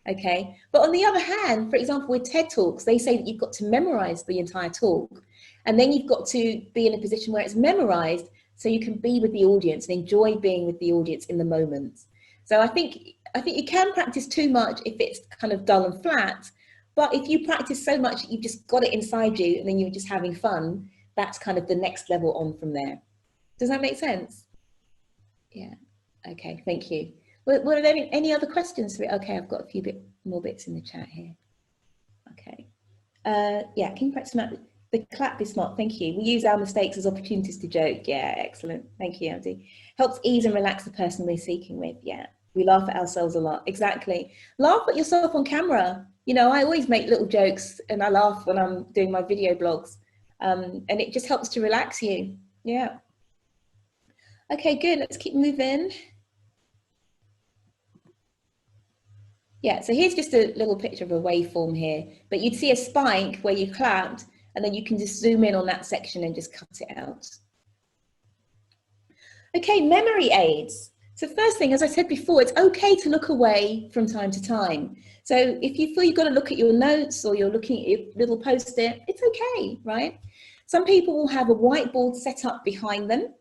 okay? But on the other hand, for example, with TED Talks, they say that you've got to memorize the entire talk. And then you've got to be in a position where it's memorized so you can be with the audience and enjoy being with the audience in the moment. So I think you can practice too much if it's kind of dull and flat. But if you practice so much, you've just got it inside you and then you're just having fun, that's kind of the next level on from there. Does that make sense? Yeah. Okay, thank you. Were there any other questions? Okay, I've got a few more bits in the chat here. Okay. Yeah, can you practice the clap is smart, thank you. We use our mistakes as opportunities to joke. Yeah, excellent. Thank you, Andy. Helps ease and relax the person we're speaking with. Yeah, we laugh at ourselves a lot. Exactly. Laugh at yourself on camera. You know, I always make little jokes and I laugh when I'm doing my video blogs. And it just helps to relax you. Yeah. Okay, good. Let's keep moving. Yeah, so here's just a little picture of a waveform here, but you'd see a spike where you clapped, and then you can just zoom in on that section and just cut it out. Okay, memory aids. So first thing, as I said before, it's okay to look away from time to time. So if you feel you've got to look at your notes or you're looking at your little post-it, it's okay, right? Some people will have a whiteboard set up behind them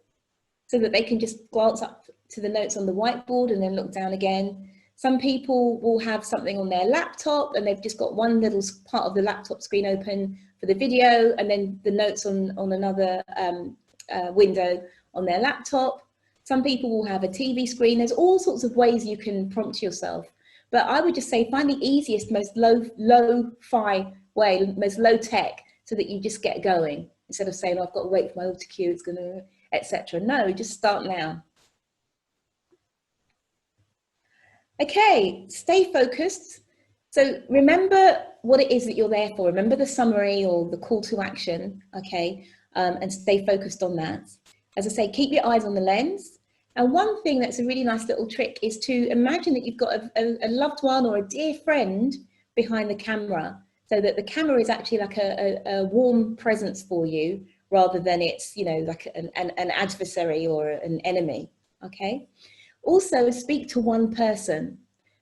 so that they can just glance up to the notes on the whiteboard and then look down again. Some people will have something on their laptop and they've just got one little part of the laptop screen open for the video and then the notes on another window on their laptop. Some people will have a TV screen. There's all sorts of ways you can prompt yourself. But I would just say find the easiest, most low-fi way, most low-tech, so that you just get going. Instead of saying, oh, I've got to wait for my auto cue, it's going to, etc. No, just start now. Okay, stay focused. So remember what it is that you're there for. Remember the summary or the call to action, okay, and stay focused on that. As I say, keep your eyes on the lens. And one thing that's a really nice little trick is to imagine that you've got a loved one or a dear friend behind the camera, so that the camera is actually like a warm presence for you, rather than it's, you know, like an adversary or an enemy, okay? Also, speak to one person.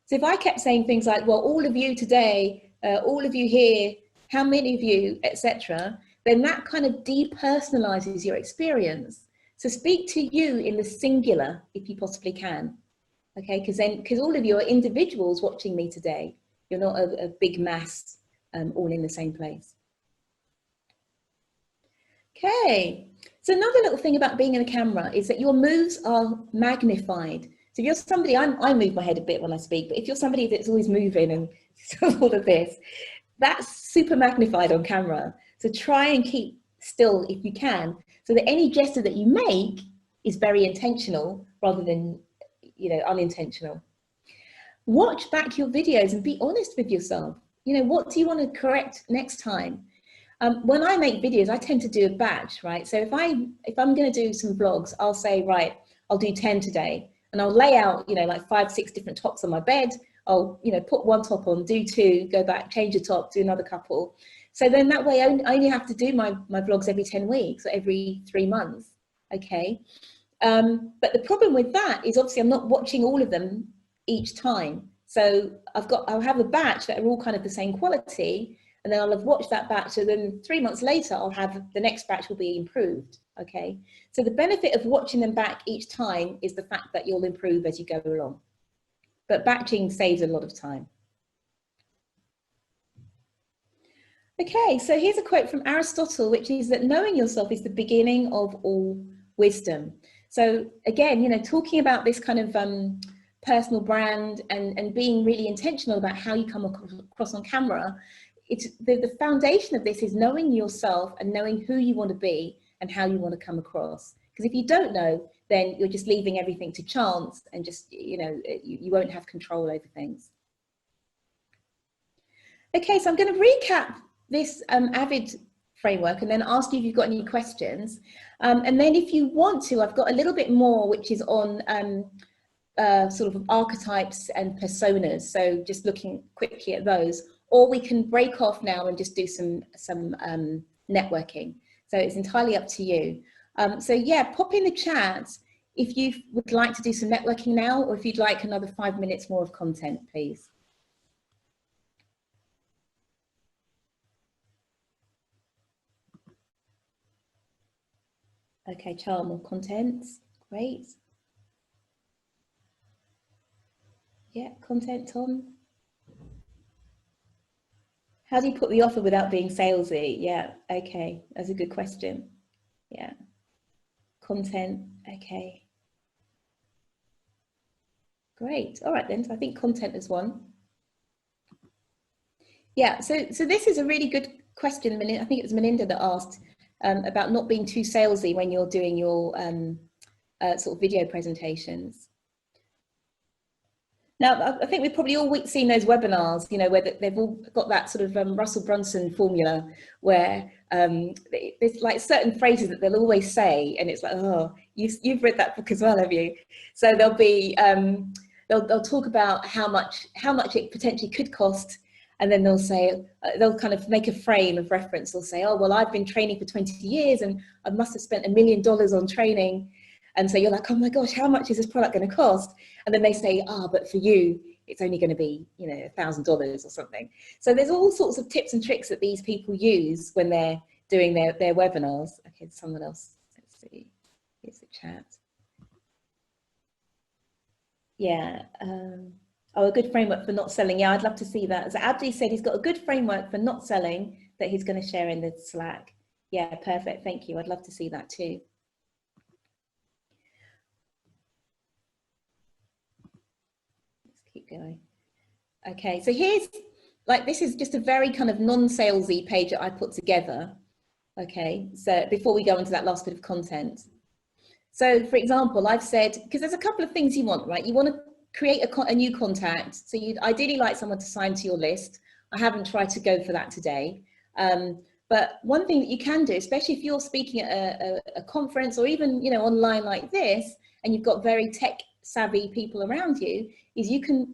So if I kept saying things like, well, all of you today, all of you here, how many of you, etc., then that kind of depersonalizes your experience. So speak to you in the singular if you possibly can, okay? Because all of you are individuals watching me today. You're not a big mass all in the same place. Okay, so another little thing about being in a camera is that your moves are magnified. So if you're somebody, I move my head a bit when I speak, but if you're somebody that's always moving and all of this, that's super magnified on camera. So try and keep still if you can, so that any gesture that you make is very intentional rather than, you know, unintentional. Watch back your videos and be honest with yourself. You know, what do you want to correct next time? When I make videos, I tend to do a batch, right? So if I'm going to do some vlogs, I'll say, right, I'll do 10 today, and I'll lay out, you know, like 5, 6 different tops on my bed. I'll, you know, put one top on, do 2, go back, change the top, do another couple. So then that way I only have to do my vlogs every 10 weeks or every 3 months. Okay. But the problem with that is obviously I'm not watching all of them each time. So I'll have a batch that are all kind of the same quality, and then I'll have watched that batch, so then 3 months later I'll have the next batch will be improved. Okay, so the benefit of watching them back each time is the fact that you'll improve as you go along, but batching saves a lot of time. Okay, so here's a quote from Aristotle, which is that knowing yourself is the beginning of all wisdom. So again, you know, talking about this kind of personal brand and being really intentional about how you come across on camera, it's the foundation of this is knowing yourself and knowing who you want to be and how you want to come across. Because if you don't know, then you're just leaving everything to chance and just, you know, you won't have control over things. Okay, so I'm going to recap this AVID framework and then ask you if you've got any questions. And then if you want to, I've got a little bit more, which is on sort of archetypes and personas. So just looking quickly at those, or we can break off now and just do some networking. So it's entirely up to you. So yeah, pop in the chat if you would like to do some networking now, or if you'd like another 5 minutes more of content, please. Okay, Charles, more content, great. Yeah, content, Tom. How do you put the offer without being salesy? Yeah, okay, that's a good question. Yeah, content, okay. Great, all right then, so I think content is one. Yeah, so this is a really good question. I think it was Melinda that asked about not being too salesy when you're doing your sort of video presentations. Now, I think we've probably all seen those webinars, you know, where they've all got that sort of Russell Brunson formula where there's like certain phrases that they'll always say, and it's like, oh, you've read that book as well, have you? So there'll be, they'll talk about how much it potentially could cost, and then they'll say, they'll kind of make a frame of reference. They'll say, oh, well, I've been training for 20 years and I must have spent $1 million on training. And so you're like, oh my gosh, how much is this product going to cost? And then they say, but for you, it's only going to be, you know, $1,000 or something. So there's all sorts of tips and tricks that these people use when they're doing their webinars. Okay, someone else, let's see, here's the chat. Yeah, oh, a good framework for not selling. Yeah, I'd love to see that. As Abdi said, he's got a good framework for not selling that he's going to share in the Slack. Yeah, perfect, thank you. I'd love to see that too. Keep going. Okay, so here's like, this is just a very kind of non-salesy page that I put together. Okay, so before we go into that last bit of content. So for example, I've said, because there's a couple of things you want, right? You want to create a new contact. So you'd ideally like someone to sign to your list. I haven't tried to go for that today. But one thing that you can do, especially if you're speaking at a conference or even, you know, online like this, and you've got very tech savvy people around you, is you can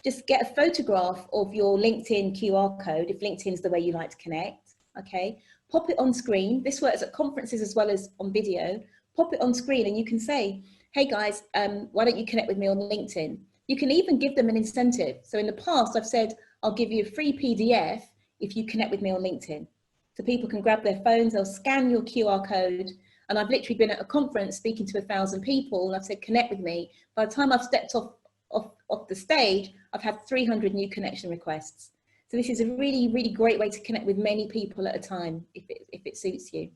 just get a photograph of your LinkedIn QR code, if LinkedIn's the way you like to connect, okay? Pop it on screen. This works at conferences as well as on video. Pop it on screen and you can say, hey guys, why don't you connect with me on LinkedIn? You can even give them an incentive. So in the past, I've said, I'll give you a free PDF if you connect with me on LinkedIn. So people can grab their phones, they'll scan your QR code. And I've literally been at a conference speaking to 1,000 people and I've said, connect with me. By the time I've stepped off the stage, I've had 300 new connection requests. So this is a really, really great way to connect with many people at a time if it suits you.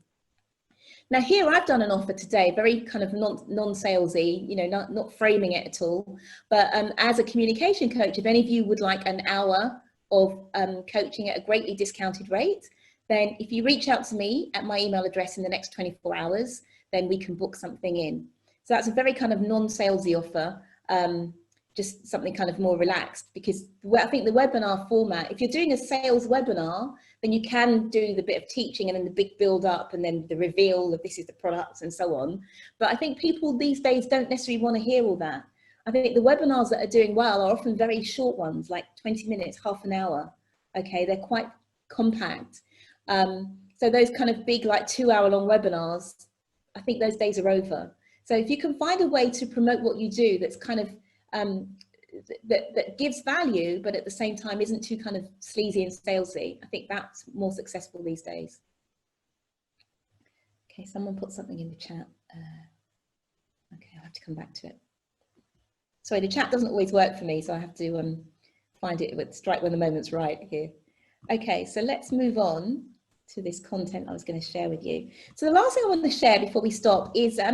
Now here I've done an offer today, very kind of non-salesy, you know, not framing it at all. But as a communication coach, if any of you would like an hour of coaching at a greatly discounted rate, then if you reach out to me at my email address in the next 24 hours, then we can book something in. So that's a very kind of non-salesy offer, just something kind of more relaxed, because I think the webinar format, if you're doing a sales webinar, then you can do the bit of teaching and then the big build up and then the reveal of this is the product and so on. But I think people these days don't necessarily want to hear all that. I think the webinars that are doing well are often very short ones, like 20 minutes, half an hour. Okay, they're quite compact. So those kind of big, like 2-hour long webinars, I think those days are over. So if you can find a way to promote what you do that's kind of, that gives value, but at the same time isn't too kind of sleazy and salesy, I think that's more successful these days. Okay, someone put something in the chat. Okay, I'll have to come back to it. Sorry, the chat doesn't always work for me, so I have to find it, strike when the moment's right here. Okay, so let's move on to this content I was going to share with you. So the last thing I want to share before we stop is I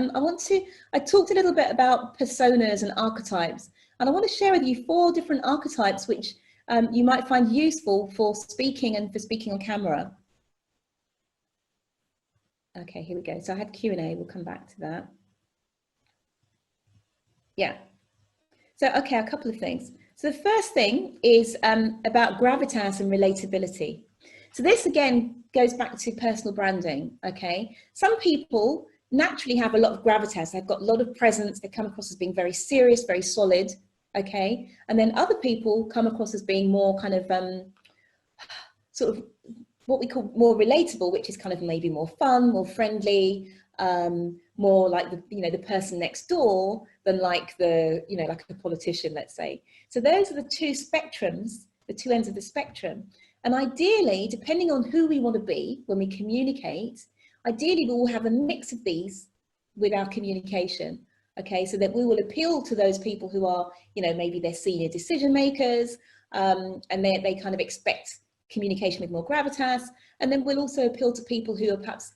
talked a little bit about personas and archetypes, and I want to share with you 4 different archetypes which you might find useful for speaking and for speaking on camera. Okay, here we go. So I had Q&A, we'll come back to that. Yeah. So, okay, a couple of things. So the first thing is about gravitas and relatability. So this again goes back to personal branding, okay? Some people naturally have a lot of gravitas. They've got a lot of presence. They come across as being very serious, very solid, okay? And then other people come across as being more kind of sort of what we call more relatable, which is kind of maybe more fun, more friendly, more like the person next door than like like a politician, let's say. So those are the 2 spectrums, the 2 ends of the spectrum. And ideally, depending on who we want to be when we communicate, ideally we will have a mix of these with our communication, okay? So that we will appeal to those people who are, maybe they're senior decision makers, and they kind of expect communication with more gravitas. And then we'll also appeal to people who are perhaps,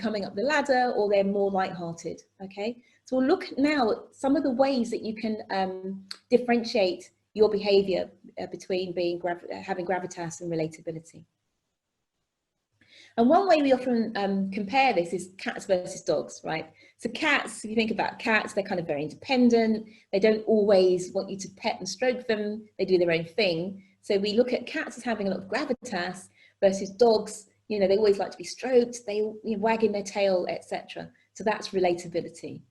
coming up the having or they're more lighthearted, okay? So we'll look now at some of the ways that you can differentiate your behavior between having gravitas and relatability. And one way we often compare this is cats versus dogs, right? So cats, if you think about cats, they're kind of very independent. They don't always want you to pet and stroke them. They do their own thing. So we look at cats as having a lot of gravitas versus dogs, they always like to be stroked, they wagging their tail, etc. So that's relatability.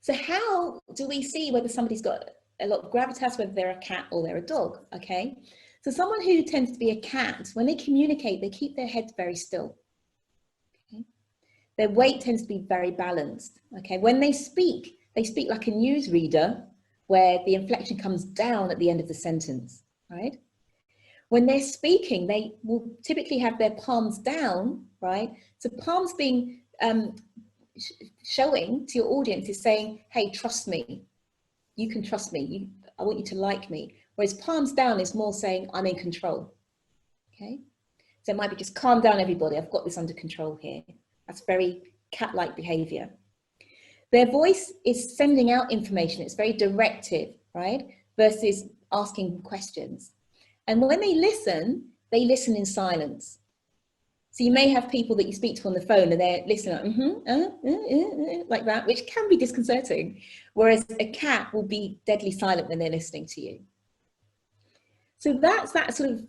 So how do we see whether somebody's got a lot of gravitas, whether they're a cat or they're a dog, okay? So someone who tends to be a cat, when they communicate, they keep their head very still. Okay? Their weight tends to be very balanced, okay? When they speak like a newsreader, where the inflection comes down at the end of the sentence, right? When they're speaking, they will typically have their palms down, right? So palms being showing to your audience is saying, hey, trust me. You can trust me. I want you to like me. Whereas palms down is more saying, I'm in control, okay? So it might be just calm down, everybody. I've got this under control here. That's very cat-like behavior. Their voice is sending out information. It's very directive, right? Versus asking questions. And when they listen in silence. So you may have people that you speak to on the phone and they're listening like that, which can be disconcerting. Whereas a cat will be deadly silent when they're listening to you. So that's that sort of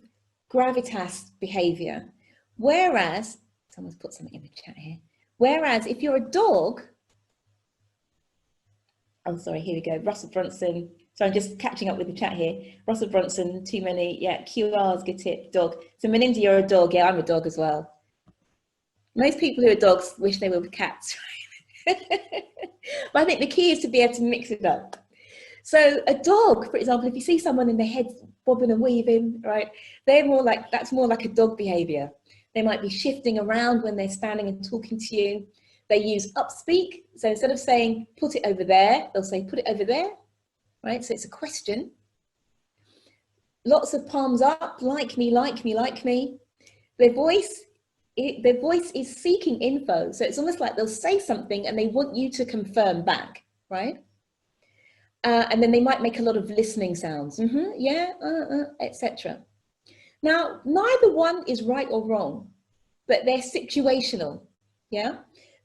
gravitas behavior. Whereas, someone's put something in the chat here. Whereas if you're a dog, I'm sorry, here we go, Russell Brunson. So I'm just catching up with the chat here. Russell Brunson, too many, yeah, QRs, good tip, dog. So Melinda, you're a dog. Yeah, I'm a dog as well. Most people who are dogs wish they were cats, right? But I think the key is to be able to mix it up. So a dog, for example, if you see someone in their head bobbing and weaving, right, they're more like, that's more like a dog behavior. They might be shifting around when they're standing and talking to you. They use upspeak. So instead of saying, put it over there, they'll say, put it over there, right? So it's a question. Lots of palms up, like me, like me, like me. Their voice is seeking info. So it's almost like they'll say something and they want you to confirm back, right? And then they might make a lot of listening sounds, yeah, etc. Now, neither one is right or wrong, but they're situational. Yeah.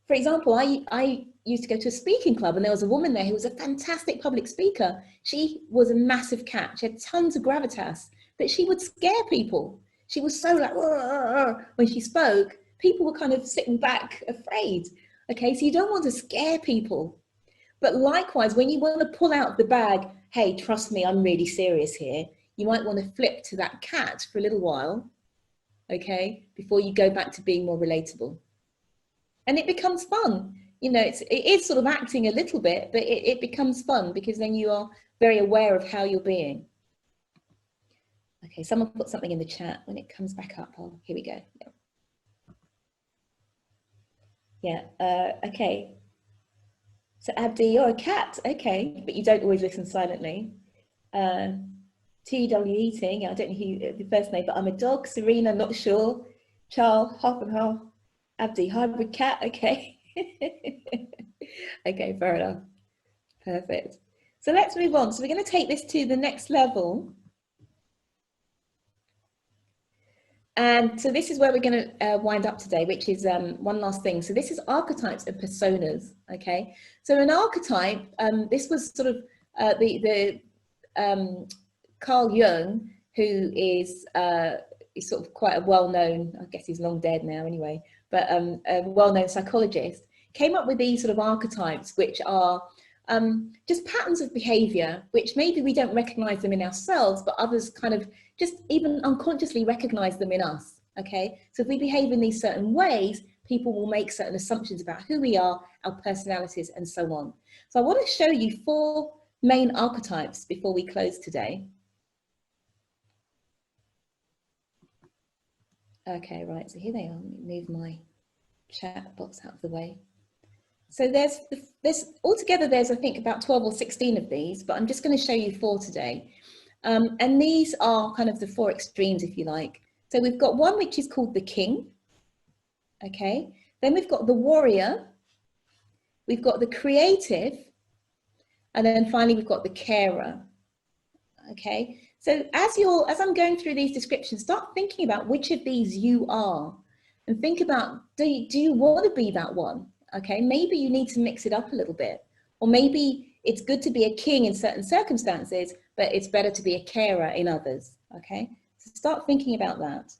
For example, I used to go to a speaking club, and there was a woman there who was a fantastic public speaker. She was a massive cat. She had tons of gravitas, but she would scare people. She was so like, when she spoke, people were kind of sitting back afraid. Okay, so you don't want to scare people. But likewise, when you want to pull out the bag, hey, trust me, I'm really serious here, you might want to flip to that cat for a little while, okay, before you go back to being more relatable. And it becomes fun. You know, it is sort of acting a little bit, but it becomes fun because then you are very aware of how you're being. Okay, someone put something in the chat. When it comes back up, oh, here we go. Yeah, okay. So Abdi, you're a cat, okay, but you don't always listen silently. TW Eating, I don't know who the first name, but I'm a dog. Serena, not sure. Charles, half and half. Abdi, hybrid cat, okay. Okay, fair enough. Perfect. So let's move on. So we're going to take this to the next level. And so this is where we're going to wind up today, which is one last thing. So this is archetypes and personas, okay? So an archetype, this was sort of Carl Jung, who is sort of quite a well-known, I guess he's long dead now anyway, but a well-known psychologist, came up with these sort of archetypes, which are just patterns of behavior, which maybe we don't recognize them in ourselves, but others kind of just even unconsciously recognize them in us, okay? So if we behave in these certain ways, people will make certain assumptions about who we are, our personalities, and so on. So I want to show you 4 main archetypes before we close today. Okay, right, so here they are. Let me move my chat box out of the way. So there's altogether, there's I think about 12 or 16 of these, but I'm just going to show you 4 today. And these are kind of the 4 extremes, if you like. So we've got one which is called the king. Okay. Then we've got the warrior. We've got the creative. And then finally, we've got the carer. Okay. So as I'm going through these descriptions, start thinking about which of these you are, and think about, do you want to be that one? Okay. Maybe you need to mix it up a little bit, or maybe it's good to be a king in certain circumstances, but it's better to be a carer in others, okay? So start thinking about that.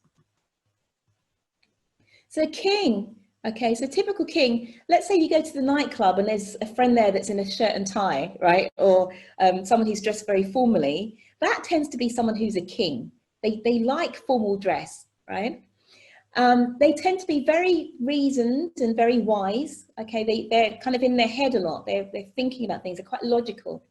So king, okay, so typical king, let's say you go to the nightclub and there's a friend there that's in a shirt and tie, right? Or someone who's dressed very formally. That tends to be someone who's a king. They like formal dress, right? They tend to be very reasoned and very wise, okay? They're kind of in their head a lot. They're thinking about things, they're quite logical.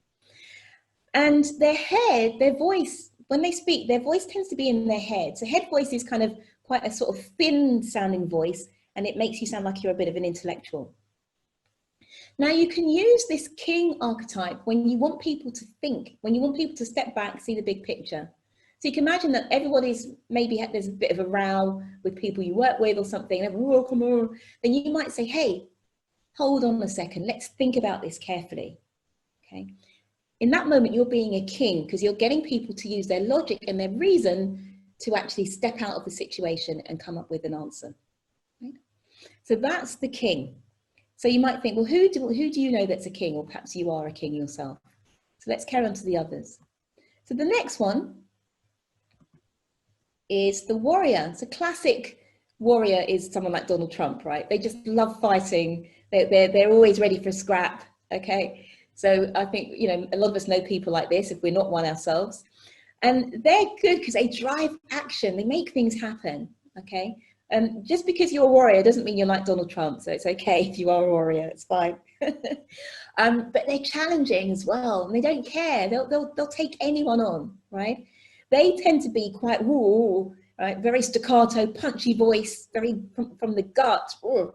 And their voice, when they speak, their voice tends to be in their head. So head voice is kind of quite a sort of thin sounding voice, and it makes you sound like you're a bit of an intellectual. Now you can use this king archetype when you want people to think, when you want people to step back, see the big picture. So you can imagine that everybody's, maybe there's a bit of a row with people you work with or something, and oh, come on. Then you might say, hey, hold on a second, let's think about this carefully, okay? In that moment, you're being a king because you're getting people to use their logic and their reason to actually step out of the situation and come up with an answer. Right? So that's the king. So you might think, well, who do you know that's a king? Or perhaps you are a king yourself. So let's carry on to the others. So the next one is the warrior. So classic warrior is someone like Donald Trump, right? They just love fighting. They're always ready for a scrap, okay? So I think, you know, a lot of us know people like this if we're not one ourselves. And they're good because they drive action. They make things happen, okay? Just because you're a warrior doesn't mean you're like Donald Trump. So it's okay if you are a warrior, it's fine. But they're challenging as well. And they don't care. They'll take anyone on, right? They tend to be quite, woo, right? Very staccato, punchy voice, very from the gut. Ooh.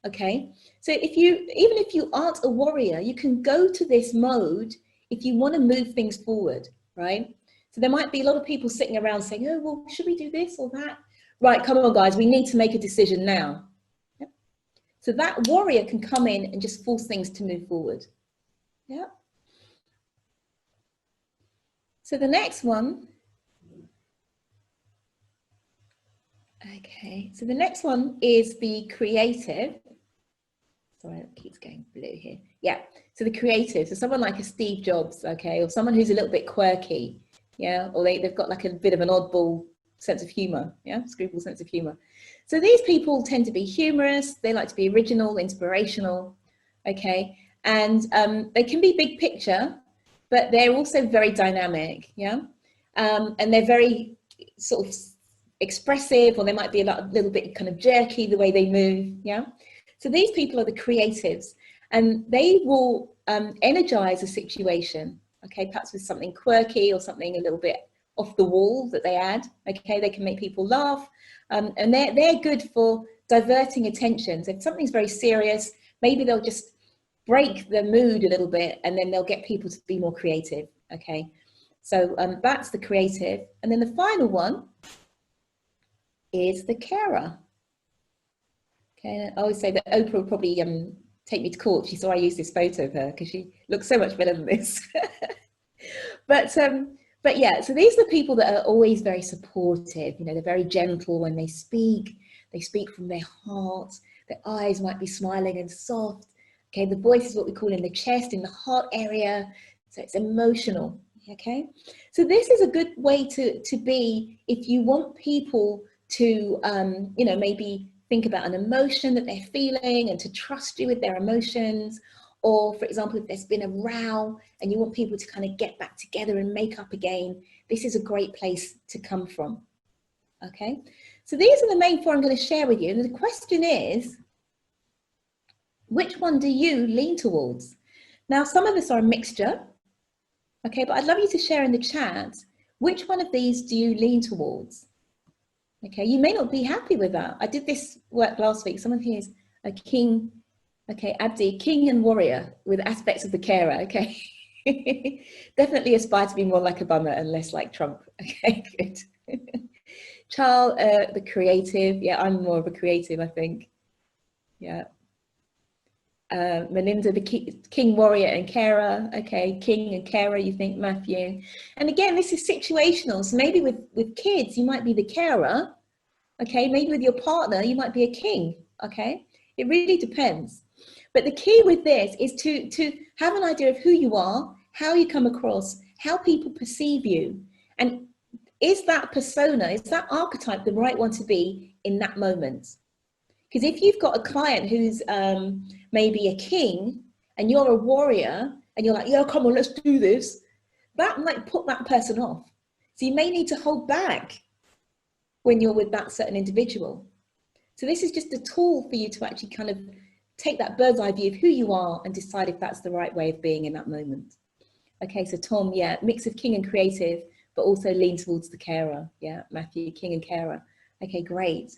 Okay, so even if you aren't a warrior, you can go to this mode if you want to move things forward, right? So there might be a lot of people sitting around saying, oh, well, should we do this or that? Right, come on, guys, we need to make a decision now. Yep. So that warrior can come in and just force things to move forward. Yeah. So the next one. Okay, so the next one is the creative. Sorry, it keeps going blue here. Yeah, so the creative, so someone like a Steve Jobs, okay, or someone who's a little bit quirky, yeah, or they've got like a bit of an oddball sense of humor, yeah, screwball sense of humor. So these people tend to be humorous, they like to be original, inspirational, okay, and they can be big picture, but they're also very dynamic, yeah, and they're very sort of expressive, or they might be a little bit kind of jerky the way they move, yeah. So these people are the creatives, and they will energize a situation, okay, perhaps with something quirky or something a little bit off the wall that they add, okay, they can make people laugh, and they're good for diverting attention. So if something's very serious, maybe they'll just break the mood a little bit, and then they'll get people to be more creative, okay. So that's the creative. And then the final one is the carer. Okay, I always say that Oprah will probably take me to court if she saw I use this photo of her, because she looks so much better than this. But yeah, so these are the people that are always very supportive. You know, they're very gentle when they speak from their heart, their eyes might be smiling and soft. Okay, the voice is what we call in the chest, in the heart area, so it's emotional. Okay, so this is a good way to be if you want people to, you know, maybe think about an emotion that they're feeling and to trust you with their emotions. Or for example, if there's been a row and you want people to kind of get back together and make up again, this is a great place to come from. Okay, so these are the main four I'm going to share with you. And the question is, which one do you lean towards? Now, some of us are a mixture. Okay, but I'd love you to share in the chat, which one of these do you lean towards? Okay, you may not be happy with that. I did this work last week. Someone here is a king, okay, Abdi, king and warrior with aspects of the carer, okay. Definitely aspire to be more like Obama and less like Trump, okay, good. Charles, the creative, yeah, I'm more of a creative, I think, yeah. Melinda, the king, warrior and carer, okay, king and carer, you think, Matthew. And again, this is situational, so maybe with kids, you might be the carer, okay, maybe with your partner, you might be a king, okay, it really depends. But the key with this is to have an idea of who you are, how you come across, how people perceive you, and is that persona, is that archetype the right one to be in that moment? Because if you've got a client who's maybe a king and you're a warrior and you're like, yeah, come on, let's do this, that might put that person off. So you may need to hold back when you're with that certain individual. So this is just a tool for you to actually kind of take that bird's eye view of who you are and decide if that's the right way of being in that moment. Okay, so Tom, yeah, mix of king and creative, but also lean towards the carer. Yeah, Matthew, king and carer. Okay, great.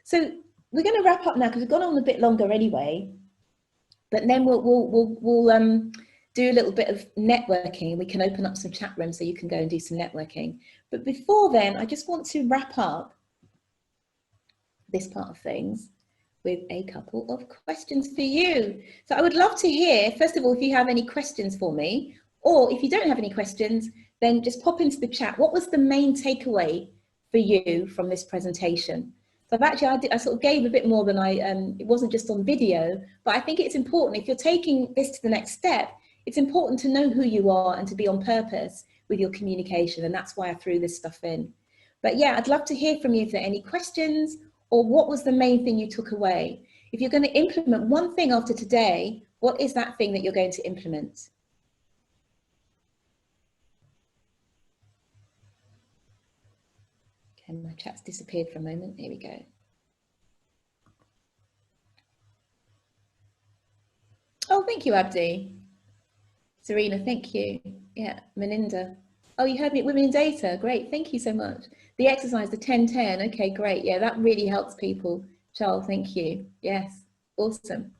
So we're going to wrap up now because we've gone on a bit longer anyway, but then we'll do a little bit of networking. We can open up some chat rooms so you can go and do some networking. But before then, I just want to wrap up this part of things with a couple of questions for you. So I would love to hear, first of all, if you have any questions for me, or if you don't have any questions, then just pop into the chat. What was the main takeaway for you from this presentation? So I sort of gave a bit more than it wasn't just on video, but I think it's important if you're taking this to the next step, it's important to know who you are and to be on purpose with your communication. And that's why I threw this stuff in. But yeah, I'd love to hear from you if there are any questions or what was the main thing you took away. If you're going to implement one thing after today, what is that thing that you're going to implement? Okay, my chat's disappeared for a moment. Here we go. Oh, thank you, Abdi. Serena, thank you. Yeah, Melinda. Oh, you heard me, women in data. Great, thank you so much. The exercise, the 10-10. Okay, great. Yeah, that really helps people. Charles, thank you. Yes, awesome.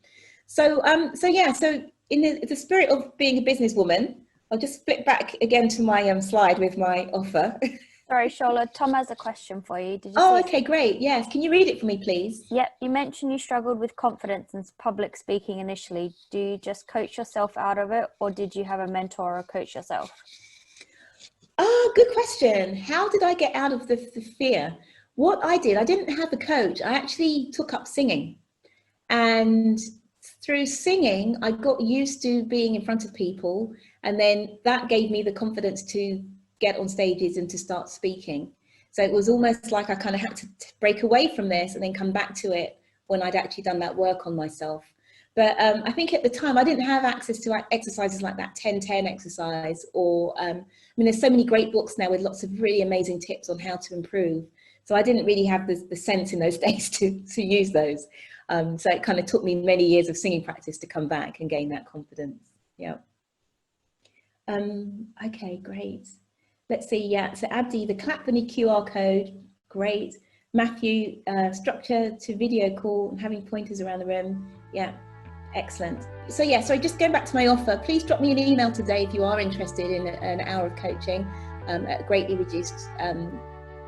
So, so in the spirit of being a businesswoman, I'll just flip back again to my slide with my offer. Sorry, Shola, Tom has a question for you. Did you Oh, okay, great. Yes, can you read it for me, please? Yep, you mentioned you struggled with confidence and public speaking initially. Do you just coach yourself out of it, or did you have a mentor or coach yourself? Oh, good question. How did I get out of the fear? What I did, I didn't have a coach. I actually took up singing. And through singing, I got used to being in front of people, and then that gave me the confidence to get on stages and to start speaking. So it was almost like I kind of had to break away from this and then come back to it when I'd actually done that work on myself. But I think at the time I didn't have access to exercises like that 10-10 exercise, or I mean, there's so many great books now with lots of really amazing tips on how to improve. So I didn't really have the sense in those days to use those. So it kind of took me many years of singing practice to come back and gain that confidence. Yeah. Okay, great. Let's see. Yeah. So Abdi, the clap for the QR code. Great. Matthew, structure to video call and having pointers around the room. Yeah. Excellent. So yeah, so just going back to my offer, please drop me an email today if you are interested in an hour of coaching at a greatly reduced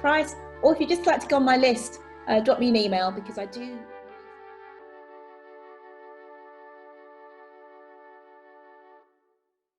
price, or if you'd just like to go on my list, drop me an email, because I do